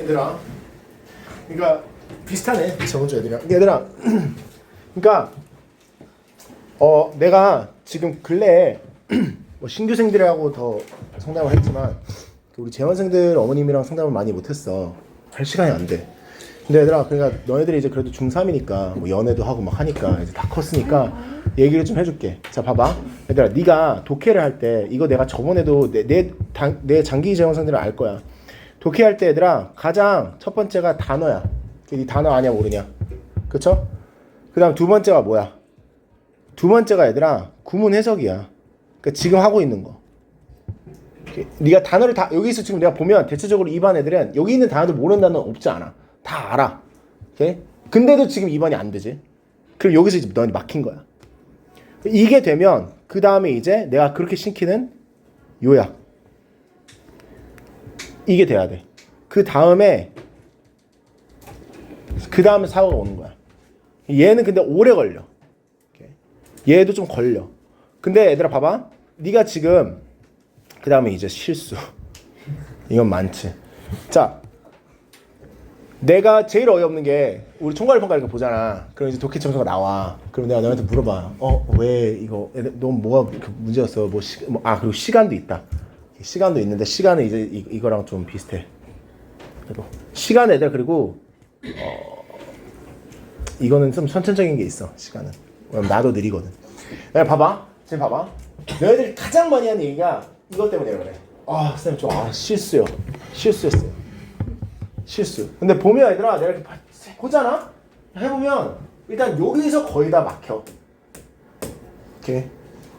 얘들아, 그러니까 비슷하네. 저번 주 애들이랑. 얘들아, 그러니까 내가 지금 근래에 뭐 신규생들하고 더 상담을 했지만 우리 재원생들 어머님이랑 상담을 많이 못했어. 할 시간이 안 돼. 근데 얘들아, 그러니까 너네들이 이제 그래도 중3이니까 뭐 연애도 하고 막 하니까 이제 다 컸으니까 얘기를 좀 해줄게. 자, 봐봐. 얘들아, 네가 독해를 할 때 이거 내가 저번에도 내 장기 재원생들은 알 거야. 독해할 때 얘들아 가장 첫 번째가 단어야. 이 단어 아냐 모르냐? 그쵸? 그 다음 두 번째가 뭐야? 두 번째가 얘들아 구문 해석이야. 그러니까 지금 하고 있는 거. 네가 단어를 다 여기서 지금 내가 보면 대체적으로 2반 애들은 여기 있는 단어들 모르는 단어는 없지 않아. 다 알아. 오케이? 근데도 지금 2반이 안 되지. 그럼 여기서 이제 너는 막힌 거야. 이게 되면 그 다음에 이제 내가 그렇게 시키는 요약. 이게 돼야 돼. 그 다음에 사고가 오는 거야. 얘는 근데 오래 걸려. 얘도 좀 걸려. 근데 얘들아 봐봐. 네가 지금 그 다음에 이제 실수. 이건 많지. 자, 내가 제일 어이없는 게 우리 총괄 평가 이렇게 보잖아. 그럼 이제 독해 점수가 나와. 그럼 내가 너한테 물어봐. 왜 이거 너 뭐가 문제였어? 그리고 시간도 있다. 시간도 있는데 시간은 이제 이거랑 좀 비슷해. 그리고 시간 애들 그리고 이거는 좀 선천적인 게 있어. 시간은. 왜냐면 나도 느리거든. 봐봐. 지금 봐봐. 너희들이 가장 많이 하는 얘기가 이것 때문에 그래. 쌤 실수요. 실수했어요. 실수. 근데 보면 얘들아 내가 이렇게 보잖아? 해보면 일단 여기서 거의 다 막혀. 오케이.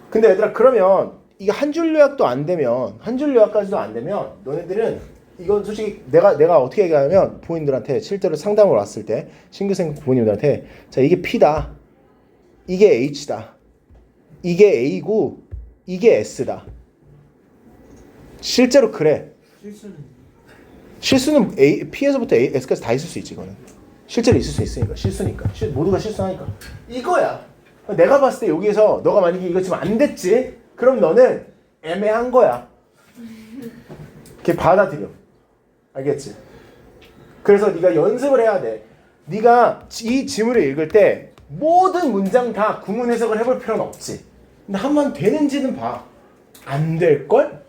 근데 얘들아 그러면 이게 한 줄 요약도 안 되면 한 줄 요약까지도 안 되면 너네들은 이건 솔직히 내가 어떻게 얘기하냐면 부모님들한테 실제로 상담을 왔을 때 신규생 부모님들한테 자 이게 P다. 이게 H다. 이게 A고 이게 S다. 실제로 그래. 실수는 P에서부터 S까지 다 있을 수 있지. 이거는 실제로 있을 수 있으니까. 실수니까. 모두가 실수하니까. 이거야. 내가 봤을 때 여기에서 너가 만약에 이거 지금 안 됐지? 그럼 너는 애매한 거야. 이렇게 받아들여. 알겠지? 그래서 네가 연습을 해야 돼. 네가 이 지문을 읽을 때 모든 문장 다 구문 해석을 해볼 필요는 없지. 근데 한번 되는지는 봐. 안 될걸?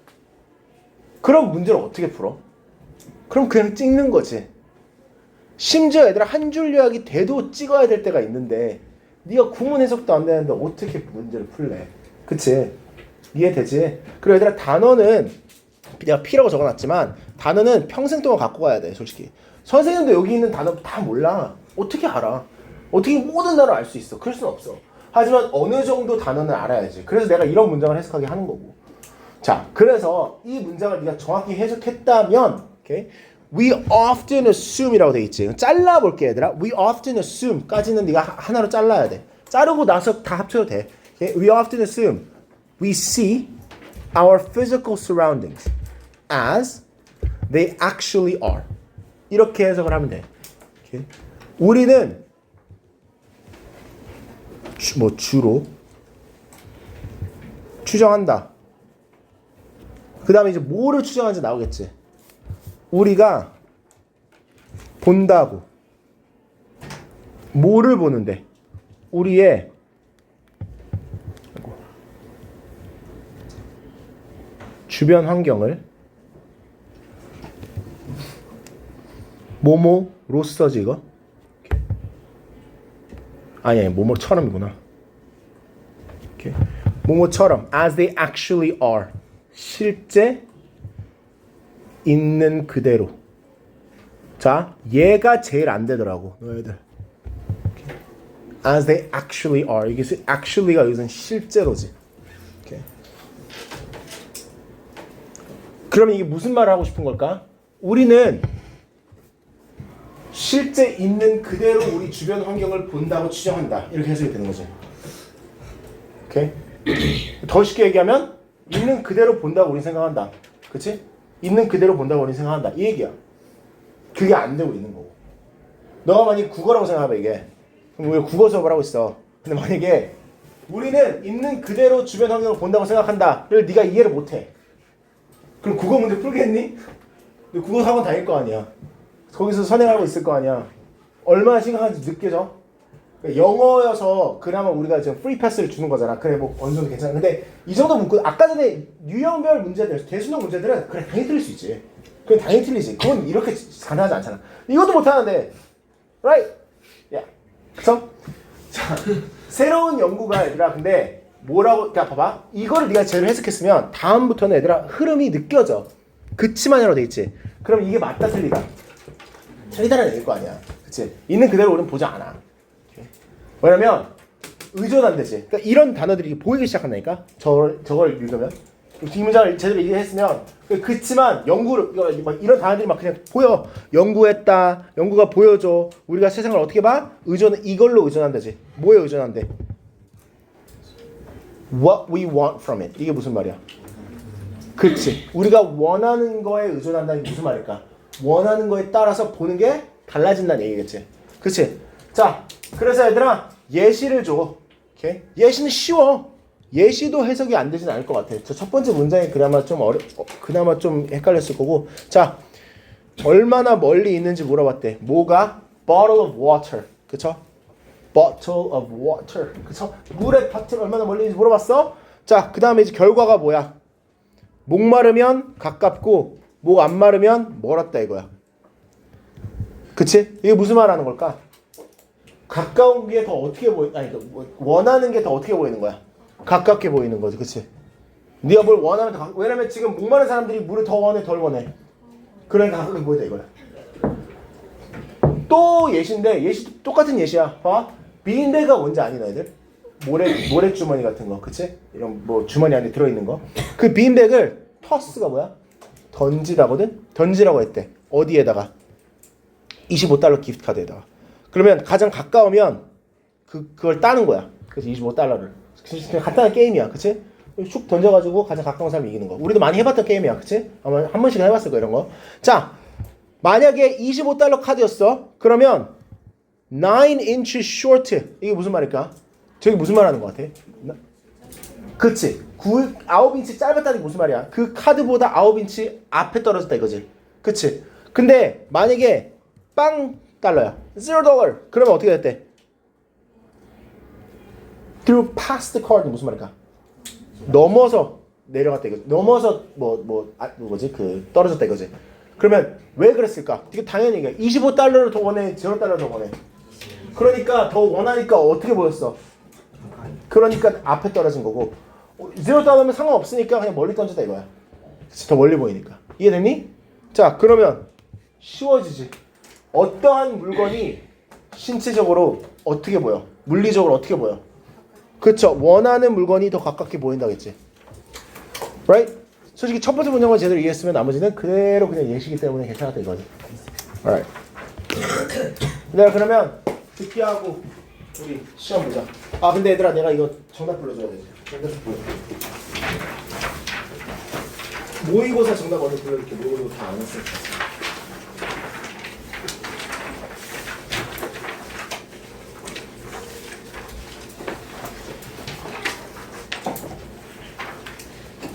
그럼 문제를 어떻게 풀어? 그럼 그냥 찍는 거지. 심지어 얘들아 한 줄 요약이 돼도 찍어야 될 때가 있는데 네가 구문 해석도 안 되는데 어떻게 문제를 풀래? 그치? 이해되지? 그리고 얘들아 단어는 내가 P라고 적어놨지만 단어는 평생 동안 갖고 가야 돼 솔직히. 선생님도 여기 있는 단어 다 몰라. 어떻게 알아? 어떻게 모든 단어를 알 수 있어? 그럴 수는 없어. 하지만 어느 정도 단어는 알아야지. 그래서 내가 이런 문장을 해석하게 하는 거고. 자, 그래서 이 문장을 네가 정확히 해석했다면 okay? We often assume이라고 돼 있지. 잘라볼게 얘들아. We often assume까지는 네가 하나로 잘라야 돼. 자르고 나서 다 합쳐도 돼. Okay? We often assume we see our physical surroundings as they actually are. 이렇게 해석을 하면 돼. Okay? 우리는 주로 추정한다. 그 다음에 이제 뭐를 추정하는지 나오겠지. 우리가 본다고. 뭐를 보는데? 우리의 주변 환경을 뭐뭐로써지 이거? 아니 뭐뭐처럼이구나. 오케이. 뭐뭐처럼 as they actually are. 실제 있는 그대로. 자, 얘가 제일 안 되더라고. 너희들. 오케이. as they actually are. 이게 actually가 여기서는 실제로지. 오케이. 그럼 이게 무슨 말을 하고 싶은 걸까? 우리는 실제 있는 그대로 우리 주변 환경을 본다고 추정한다. 이렇게 해석이 되는 거죠. 오케이? 더 쉽게 얘기하면 있는 그대로 본다고 우리 생각한다. 그치? 있는 그대로 본다고 우리 생각한다. 이 얘기야. 그게 안 되고 있는 거고. 너가 만약에 국어라고 생각해봐 이게. 그럼 우리가 국어 수업을 하고 있어. 근데 만약에 우리는 있는 그대로 주변 환경을 본다고 생각한다를 네가 이해를 못해. 그럼 국어 문제 풀겠니? 너 국어 학원 다닐 거 아니야. 거기서 선행하고 있을 거 아니야. 얼마나 심각한지 느껴져? 영어여서 그나마 우리가 지금 프리 패스를 주는 거잖아. 그래 뭐 어느 정도 괜찮아. 근데 이 정도 문구 아까 전에 유형별 문제들, 대수능 문제들은 그래 당연히 틀릴 수 있지. 그건 당연히 틀리지. 그건 이렇게 가능하지 않잖아. 이것도 못하는데, right? 야, 그쵸? 자, 새로운 연구가 얘들아 근데 뭐라고? 야 봐봐. 이거를 네가 제대로 해석했으면 다음부터는 얘들아 흐름이 느껴져. 그치만이라고 돼 있지. 그럼 이게 맞다 틀리다. 틀리다는 얘기일 거 아니야. 그치? 있는 그대로 우리는 보지 않아. 왜냐면 의존한대지. 그러니까 이런 단어들이 보이기 시작한다니까. 저걸 읽으면 이 문장을 제대로 이해했으면 그치만 연구를 이런 단어들이 막 그냥 보여. 연구했다. 연구가 보여줘. 우리가 세상을 어떻게 봐? 이걸로 의존한다지. 뭐에 의존한대? What we want from it. 이게 무슨 말이야? 그치. 우리가 원하는 거에 의존한다는 게 무슨 말일까? 원하는 거에 따라서 보는 게 달라진다는 얘기겠지. 그치? 자, 그래서 얘들아 예시를 줘. 오케이? 예시는 쉬워. 예시도 해석이 안 되진 않을 것 같아. 저 첫 번째 문장이 그나마 좀 헷갈렸을 거고. 자, 얼마나 멀리 있는지 물어봤대. 뭐가? Bottle of water. 그쵸? Bottle of water. 그쵸? 물의 바틀 얼마나 멀리 있는지 물어봤어? 자, 그 다음에 이제 결과가 뭐야? 목 마르면 가깝고 목 안 마르면 멀었다 이거야. 그치? 이게 무슨 말 하는 걸까? 가까운 게 더 어떻게 원하는 게 더 어떻게 보이는 거야? 가깝게 보이는 거지. 그치? 네가 뭘 원하면 더 왜냐면 지금 목 마른 사람들이 물을 더 원해 덜 원해? 그러니까 가깝게 보인다 이거야. 또 예시인데 예시도 똑같은 예시야. 봐. 비인베가 뭔지 아니 너희들? 모래 주머니 같은 거. 그치? 이런 뭐 주머니 안에 들어있는 거. 그 비인백을 토스가 뭐야? 던지라거든? 던지라고 했대. 어디에다가? $25 기프트 카드에다가. 그러면 가장 가까우면 그걸 따는 거야. 그래서 $25를. 그냥 간단한 게임이야. 그치? 슉 던져가지고 가장 가까운 사람이 이기는 거. 우리도 많이 해봤던 게임이야. 그치? 아마 한 번씩은 해봤을 거야 이런 거. 자, 만약에 $25 카드였어. 그러면 9 inches short. 이게 무슨 말일까? 저기 무슨 말 하는 것 같아? 그치? 9인치 짧았다는 게 무슨 말이야? 그 카드보다 9인치 앞에 떨어졌다 이거지. 그치? 근데 만약에 빵 $0. 그러면 어떻게 됐대? Through past the card 무슨 말일까? 넘어서 내려갔다 이거지. 넘어서 뭐지? 그 떨어졌다 이거지. 그러면 왜 그랬을까? 이게 당연히 이게 $25를 더 원해, $0를 더 원해. 그러니까 더 원하니까 어떻게 보였어? 그러니까 앞에 떨어진 거고 $0면 상관없으니까 그냥 멀리 던졌다 이거야. 그치? 더 멀리 보이니까. 이해됐니? 자 그러면 쉬워지지. 어떠한 물건이 신체적으로 어떻게 보여? 물리적으로 어떻게 보여? 그쵸? 원하는 물건이 더 가깝게 보인다겠지. Right? 솔직히 첫 번째 문장만 제대로 이해했으면 나머지는 그대로 그냥 예시기 때문에 괜찮았다 이거지. Alright. 네, 그러면 듣기하고 우리 시험 보자. 아 근데 얘들아 내가 이거 정답 불러줘야 되지. 정답 불러. 모의고사 정답 먼저 불러줄게. 모의고사 다 안 했으니까.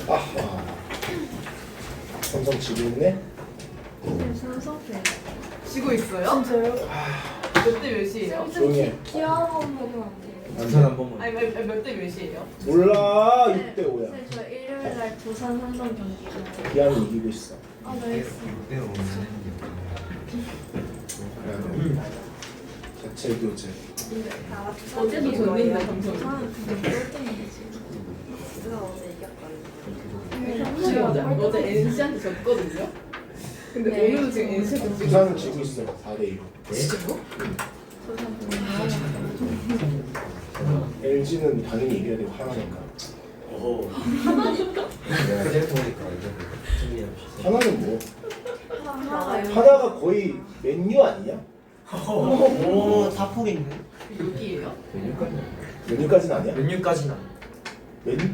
아하. 삼성 지고 있네. 지고 있어요? 진짜요? 몇 대 몇이에요? 조용히 해. 기하고 한번 하면 안 돼요? 부산 한 번만. 아니 몇 대 몇이에요? 몰라. 6대 5야. 네, 저 일요일날 부산 삼성 경기죠. 기아는 이기고 있어. 아, 네. 내가 오늘 자체 교체. 어제도 졌는데 방송. 부산 근데 꼴등이지. 제가 어제 NC한테 졌거든요. 근데 네. 오늘도 지금 NC한테 지고 부산은 지고 있어. 4대 2로. 진짜요? LG는 당연히 이겨야 되고 하나니까. 오. 네. 그제 보니까 이제 하나는 뭐? 하나가요. 하나가 거의 맨유 아니냐? 오, 다 포기네. 여기예요? 맨유까지는 아니야? 메뉴까지는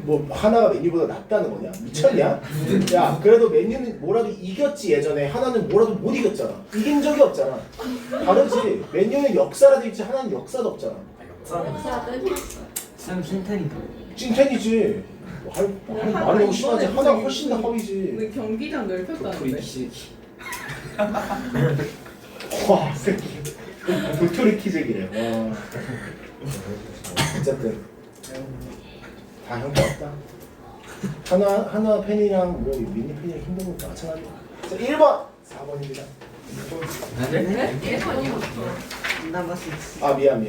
뭐 하나가 맨유보다 낫다는 거냐? 미쳤냐? 야 그래도 맨유는 뭐라도 이겼지 예전에. 하나는 뭐라도 못 이겼잖아. 이긴 적이 없잖아. 다르지. 맨유는 역사라도 있지 하나는 역사도 없잖아. 제가 땡겼어요. 쌤 신태니까. 찐텐이지. 말이 너무 심하지. 하나가 훨씬 더 허위지. 오늘 경기장 넓혔다는데. 와 새끼. 도토리 키재기래. 와. 어쨌든 다 형편없다. 하나 팬이랑 뭐 미니 팬이랑 힘든 것도 마찬가지야. 자 1번 4번입니다. 네? 1번이요? 남았어. 아 미안.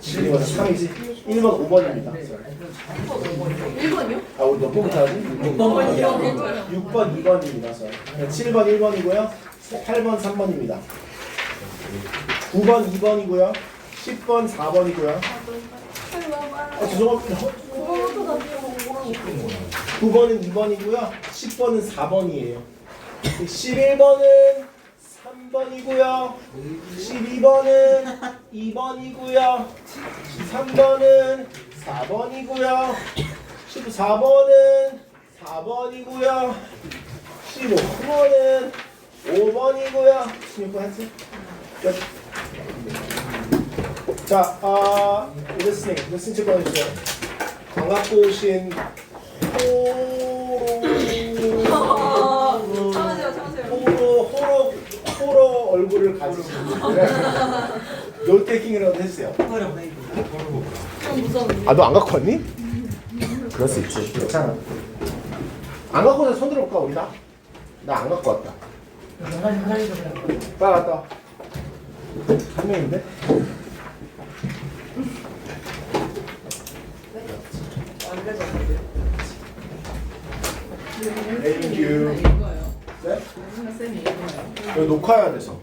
1번 3이지. 1번 5번입니다. 1번이요? 아 우리 몇 번부터 하지? 6번 2번입니다. 7번 1번이고요. 8번 3번입니다. 9번 2번이고요. 10번 4번이고요. 아 죄송합니다. 9번은 2번이고요. 10번은 4번이에요. 11번은 3번이고요. 12번은 2번이고요. 13번은 4번이고요. 14번은 4번이고요. 15번은 5번이고요. 16번 했지? 끝. 자, 레슨 책 꺼내주세요. 반갑고 오신 호로 얼굴을 가지신 분들은 노테킹이라도 해주세요. 그거랑 왜 좀 무서운데. 아, 너 안 갖고 왔니? 그럴 수 있지. 괜찮아. 안 갖고 와서 손 들어볼까, 우리 다? 나 안 갖고 왔다. 빨리 갔다 와. 한 명인데? Thank you. 네? 쌤이 이거예요. 이거 녹화해야 돼서.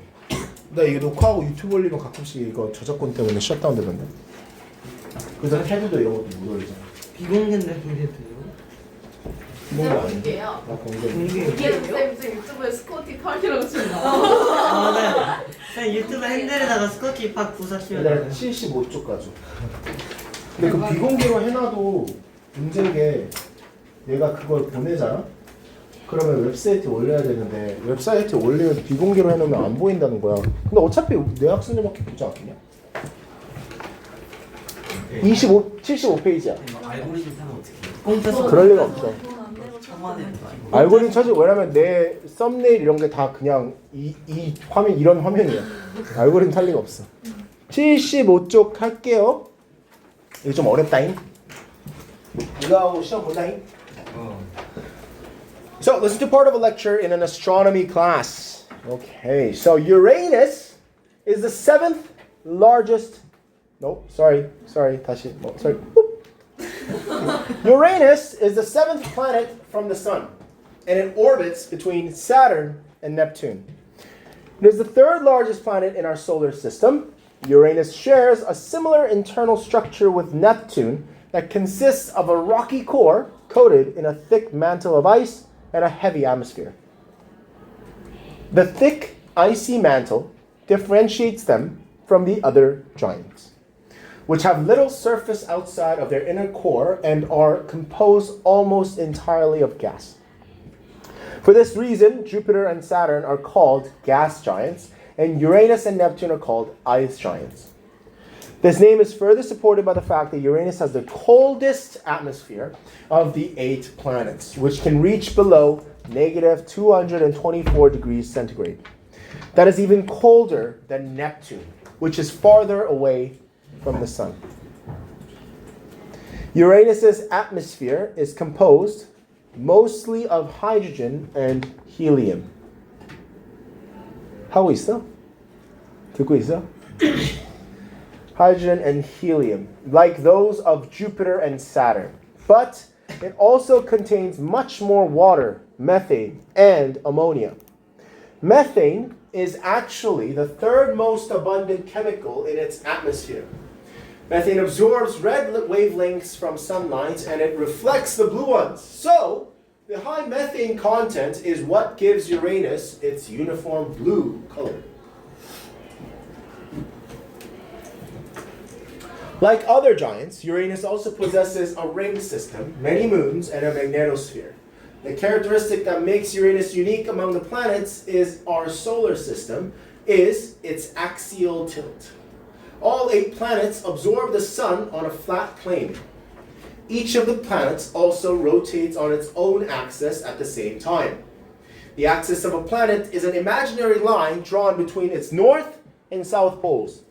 나 이게 녹화하고 유튜브 올리면 가끔씩 이거 저작권 때문에 셧다운 되던데. 그래서 헤드도 이런 것도 못 올리잖아. 비공개인데 공개돼요? 공개 아니야? 공개요. 나 공개. 공개. 이게 쌤 유튜브에 스코티 털기라고 치는 거. 아, 맞아요. 쌤 유튜브 핸들에다가 스코치 팍 부사 치면 얘들아 75쪽 가죠. 근데 그 비공개로 해놔도 문제인 게 얘가 그걸 보내잖아? 그러면 웹사이트에 올려야 되는데 웹사이트에 올리면 비공개로 해놓으면 안 보인다는 거야. 근데 어차피 내 학생들밖에 보지 않겠냐? 75페이지야. 알고리즘 타면 어떻게? 공짜서 그럴 리가 없어. 돈안 내고 참아내는 거 아니야? 알고리즘 찾을 왜냐면 내 썸네일 이런 게 다 그냥 이 화면 이런 화면이야. 알고리즘 탈 리가 없어. 75쪽 할게요. 이거 좀 어렵다잉. 이거 하고 시험 본다잉. So listen to part of a lecture in an astronomy class. Okay, so Uranus is the 7th largest. No, sorry. 다시. Sorry. Uranus is the 7th planet from the sun, and it orbits between Saturn and Neptune. It is the 3rd largest planet in our solar system. Uranus shares a similar internal structure with Neptune that consists of a rocky core coated in a thick mantle of ice and a heavy atmosphere. The thick, icy mantle differentiates them from the other giants, which have little surface outside of their inner core and are composed almost entirely of gas. For this reason, Jupiter and Saturn are called gas giants, and Uranus and Neptune are called ice giants. This name is further supported by the fact that Uranus has the coldest atmosphere of the 8 planets, which can reach below negative 224 degrees centigrade. That is even colder than Neptune, which is farther away from the sun. Uranus's atmosphere is composed mostly of hydrogen and helium. 하고 있어? 듣고 있어? Hydrogen and helium, like those of Jupiter and Saturn. But it also contains much more water, methane, and ammonia. Methane is actually the 3rd most abundant chemical in its atmosphere. Methane absorbs red wavelengths from sunlight and it reflects the blue ones. So, the high methane content is what gives Uranus its uniform blue color. Like other giants, Uranus also possesses a ring system, many moons, and a magnetosphere. The characteristic that makes Uranus unique among the planets is our solar system is its axial tilt. All 8 planets absorb the sun on a flat plane. Each of the planets also rotates on its own axis at the same time. The axis of a planet is an imaginary line drawn between its north and south poles.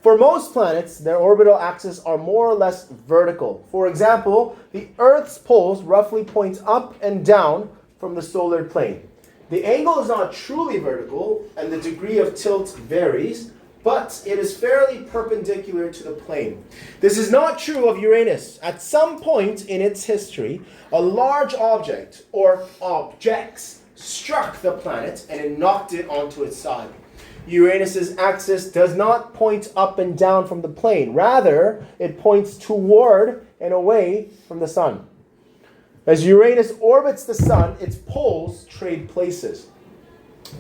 For most planets, their orbital axes are more or less vertical. For example, the Earth's poles roughly point up and down from the solar plane. The angle is not truly vertical, and the degree of tilt varies, but it is fairly perpendicular to the plane. This is not true of Uranus. At some point in its history, a large object, or objects, struck the planet and it knocked it onto its side. Uranus's axis does not point up and down from the plane. Rather, it points toward and away from the sun. As Uranus orbits the sun, its poles trade places.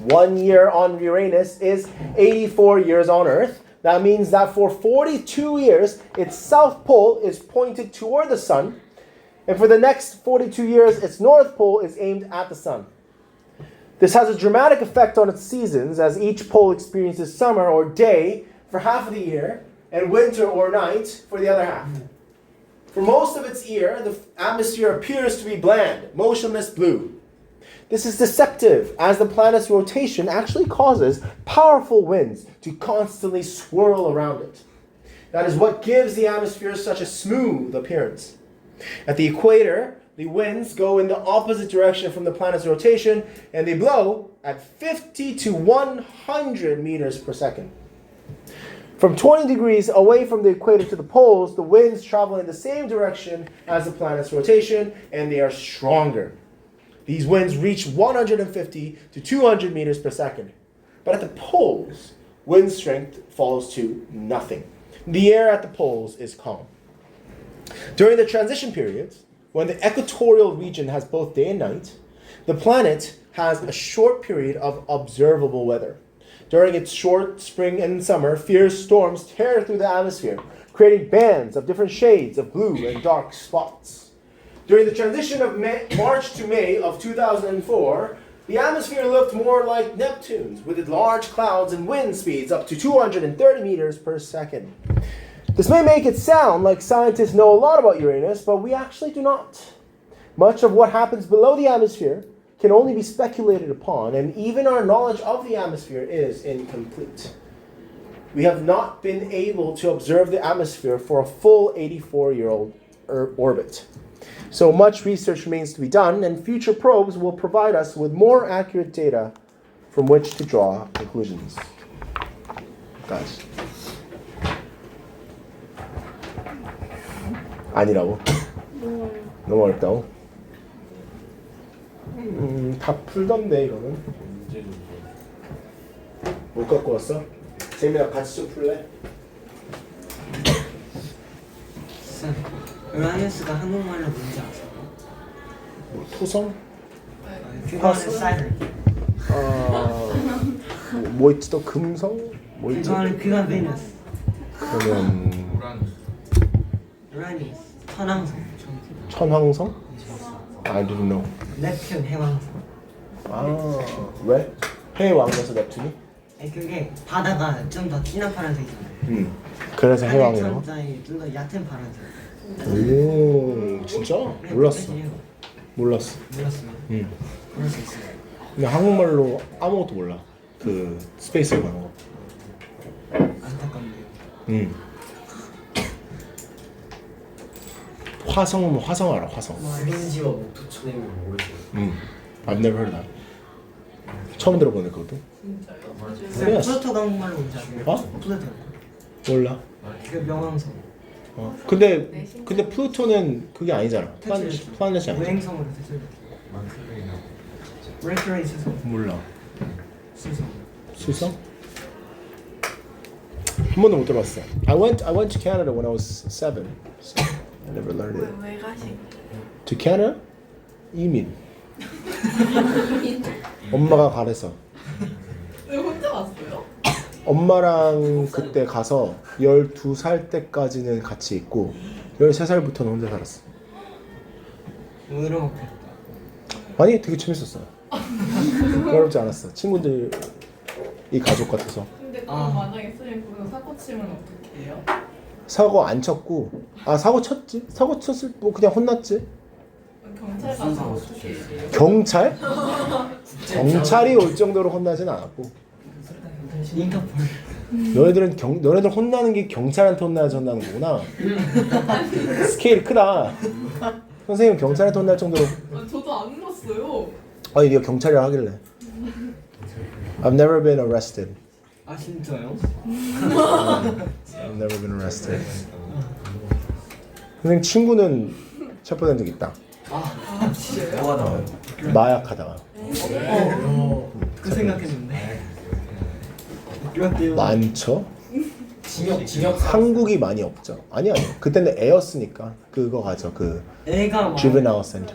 1 year on Uranus is 84 years on Earth. That means that for 42 years, its south pole is pointed toward the sun. And for the next 42 years, its north pole is aimed at the sun. This has a dramatic effect on its seasons, as each pole experiences summer or day for half of the year, and winter or night for the other half. For most of its year, the atmosphere appears to be bland, motionless blue. This is deceptive, as the planet's rotation actually causes powerful winds to constantly swirl around it. That is what gives the atmosphere such a smooth appearance. At the equator, the winds go in the opposite direction from the planet's rotation, and they blow at 50 to 100 meters per second. From 20 degrees away from the equator to the poles, the winds travel in the same direction as the planet's rotation, and they are stronger. These winds reach 150 to 200 meters per second. But at the poles, wind strength falls to nothing. The air at the poles is calm. During the transition periods, when the equatorial region has both day and night, the planet has a short period of observable weather. During its short spring and summer, fierce storms tear through the atmosphere, creating bands of different shades of blue and dark spots. During the transition of March to May of 2004, the atmosphere looked more like Neptune's, with large clouds and wind speeds up to 230 meters per second. This may make it sound like scientists know a lot about Uranus, but we actually do not. much of what happens below the atmosphere can only be speculated upon, and even our knowledge of the atmosphere is incomplete. We have not been able to observe the atmosphere for a full 84-year-old orbit. So much research remains to be done, and future probes will provide us with more accurate data from which to draw conclusions. Guys. 아니라고? 너무 어렵다고? 다 풀던데 이거는. 못 갖고 왔어? 재민아 같이 좀 풀래? 우라니우스가 한국말로 뭔지 아세요? 뭐, 토성? 그거는 사이렌. 뭐 있지 또 금성? 뭐 있지? 그건 베너스. 그러면 우라니우스. 천왕성. 천왕성? I don't know. nep튠 해왕성. 아 왜? 해의 왕이어서 nep튠이? 그게 바다가 좀 더 진한 파란색이잖아요. 그래서 해왕이라고? 천장이 좀 더 얕은 파란색. 오 진짜? 몰랐어. 몰랐어. 몰랐어요. 그럴 수 있어요. 근데 한국말로 아무것도 몰라. 그 스페이스에 관한 거. 안타깝네요. 화성은 뭐 화성 알아? 화성. 스린지와 목토천의 모르겠어요. I've never heard that. 처음 들어보네 그것도. 진짜요? 플루토가 한국말로 뭔지 아세요? 어? 플루토. 몰라. 그 명왕성. 근데 플루토는 그게 아니잖아. 플라넷이 아니잖아. 외행성으로 됐어요. 메르큐리 수성. 몰라. 수성. 수성? 한 번도 못 들어봤어. I went to Canada when I was 7. So I never learned it. 왜 가신? To Canada? 이민. 엄마가 가래서. 왜 혼자 왔어요? 엄마랑 그때 가서 12살 때까지는 같이 있고 13살부터는 혼자 살았어. 의롭겠다. 아니 되게 재밌었어요. 어렵지 않았어. 친구들이 가족 같아서. 근데 그럼 만약에 쌤이 거기서 사고 치면 어떻게 해요? 사고 안 쳤고 사고 쳤지? 사고 쳤을 뭐 그냥 혼났지. 경찰 가서 어떻게 해요? 경찰? 경찰이 올 정도로 혼나진 않았고. 인터폴. 너네들 혼나는 게 경찰한테 혼나야지 혼나는 거구나. 스케일이 크다. 선생님 경찰한테 혼날 정도로. 저도 안 울었어요. 아니 네가 경찰이라 하길래. I've never been arrested. 아 진짜요? I've never been arrested. 선생님 친구는 체포된 적 있다. 아 진짜요? 뭐가 나와요? 마약하다가. 그 생각했는데. 그렇대요. 많죠? 징역 한국이 많이 없죠. 아니 그때는 애였으니까 그거 가죠. 그 애가 막 juvenile center.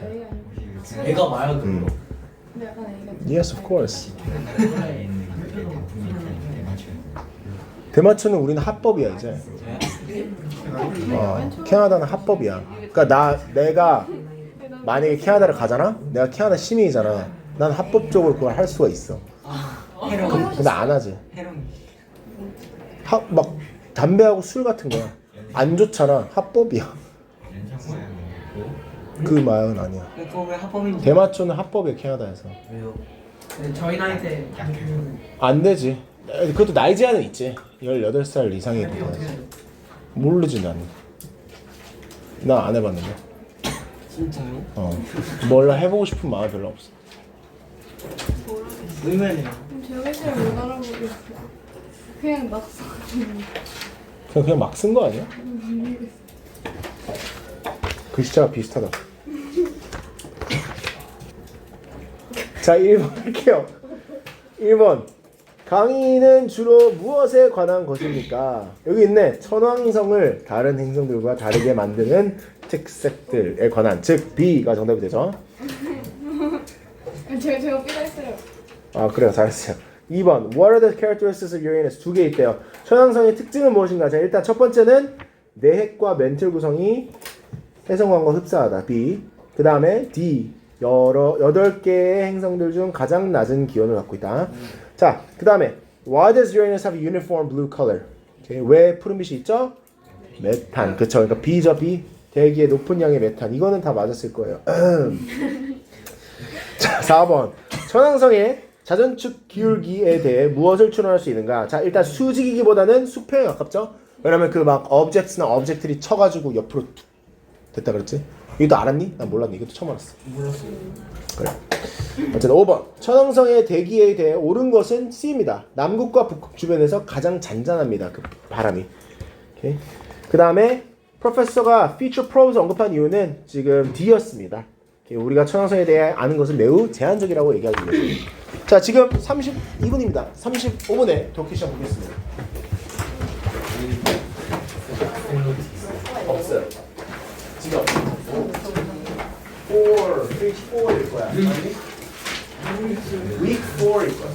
애가 마약으로. 근데 약간 애가 Yes, of course. 대마초는 우리는 합법이야 이제. 캐나다는 합법이야. 그러니까 내가 만약에 캐나다를 가잖아. 내가 캐나다 시민이잖아. 난 합법적으로 그걸 할 수가 있어. 헤로인. 근데 안 하지. 헤로인. 막 담배하고 술 같은 거야. 안 좋잖아. 합법이야. 그 마약은 아니야. 그거 왜 합법인지. 대마초는 합법이야 캐나다에서. 왜요? 저희 나이 때 안 되지. 그것도 나이 제한은 있지. 18살 이상이 돼야지. 모르지 나는. 나 안 해봤는데. 진짜요? 몰라 해보고 싶은 마음 별로 없어. 의외네요. 제가 잘 못 알아보겠어요. 그냥 막 그냥 막 쓴 거 아니야? 글씨체가 비슷하다. 자 1번 할게요. 1번 강의는 주로 무엇에 관한 것입니까? 여기 있네. 천왕성을 다른 행성들과 다르게 만드는 특색들에 관한, 즉 B가 정답이 되죠. 제가 삐졌어요. 아 그래요, 잘했어요. 2번 What are the characteristics of Uranus? 두 개 있대요. 천왕성의 특징은 무엇인가? 자 일단 첫 번째는 내핵과 멘틀 구성이 해성광과 흡사하다. B. 그 다음에 D. 8개의 행성들 중 가장 낮은 기온을 갖고 있다. 자, 그 다음에 Why does Uranus have a uniform blue color? Okay. 왜 푸른빛이 있죠? 메탄. 그쵸. 그러니까 B죠, B. 대기에 높은 양의 메탄. 이거는 다 맞았을 거예요. 자, 4번. 천왕성의 자전축 기울기에 대해 무엇을 추론할 수 있는가? 자, 일단 수직이기보다는 수평에 가깝죠? 왜냐면 그 막 objects나 object들이 쳐가지고 옆으로 툭 됐다 그랬지? 이것도 알았니? 난 몰랐네. 이것도 처음 알았어. 몰랐어요. 그래. 어쨌든 5번. 천왕성의 대기에 대해 옳은 것은 C입니다. 남극과 북극 주변에서 가장 잔잔합니다. 그 바람이. 오케이. 그 다음에 프로페서가 feature probes 언급한 이유는 지금 D였습니다. 오케이. 우리가 천왕성에 대해 아는 것은 매우 제한적이라고 얘기하기 위해서. 자, 지금 32분입니다. 35분에 독해 시험 보겠습니다. 없어요. 지금 4, page 4일 거야. week 4일 거야.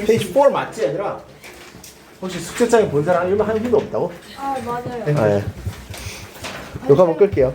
page 4 맞지, 얘들아? 혹시 숙제장에 본 사람 일반 한 개도 없다고? 아 맞아요. 아, 예. 이거 한번 끌게요.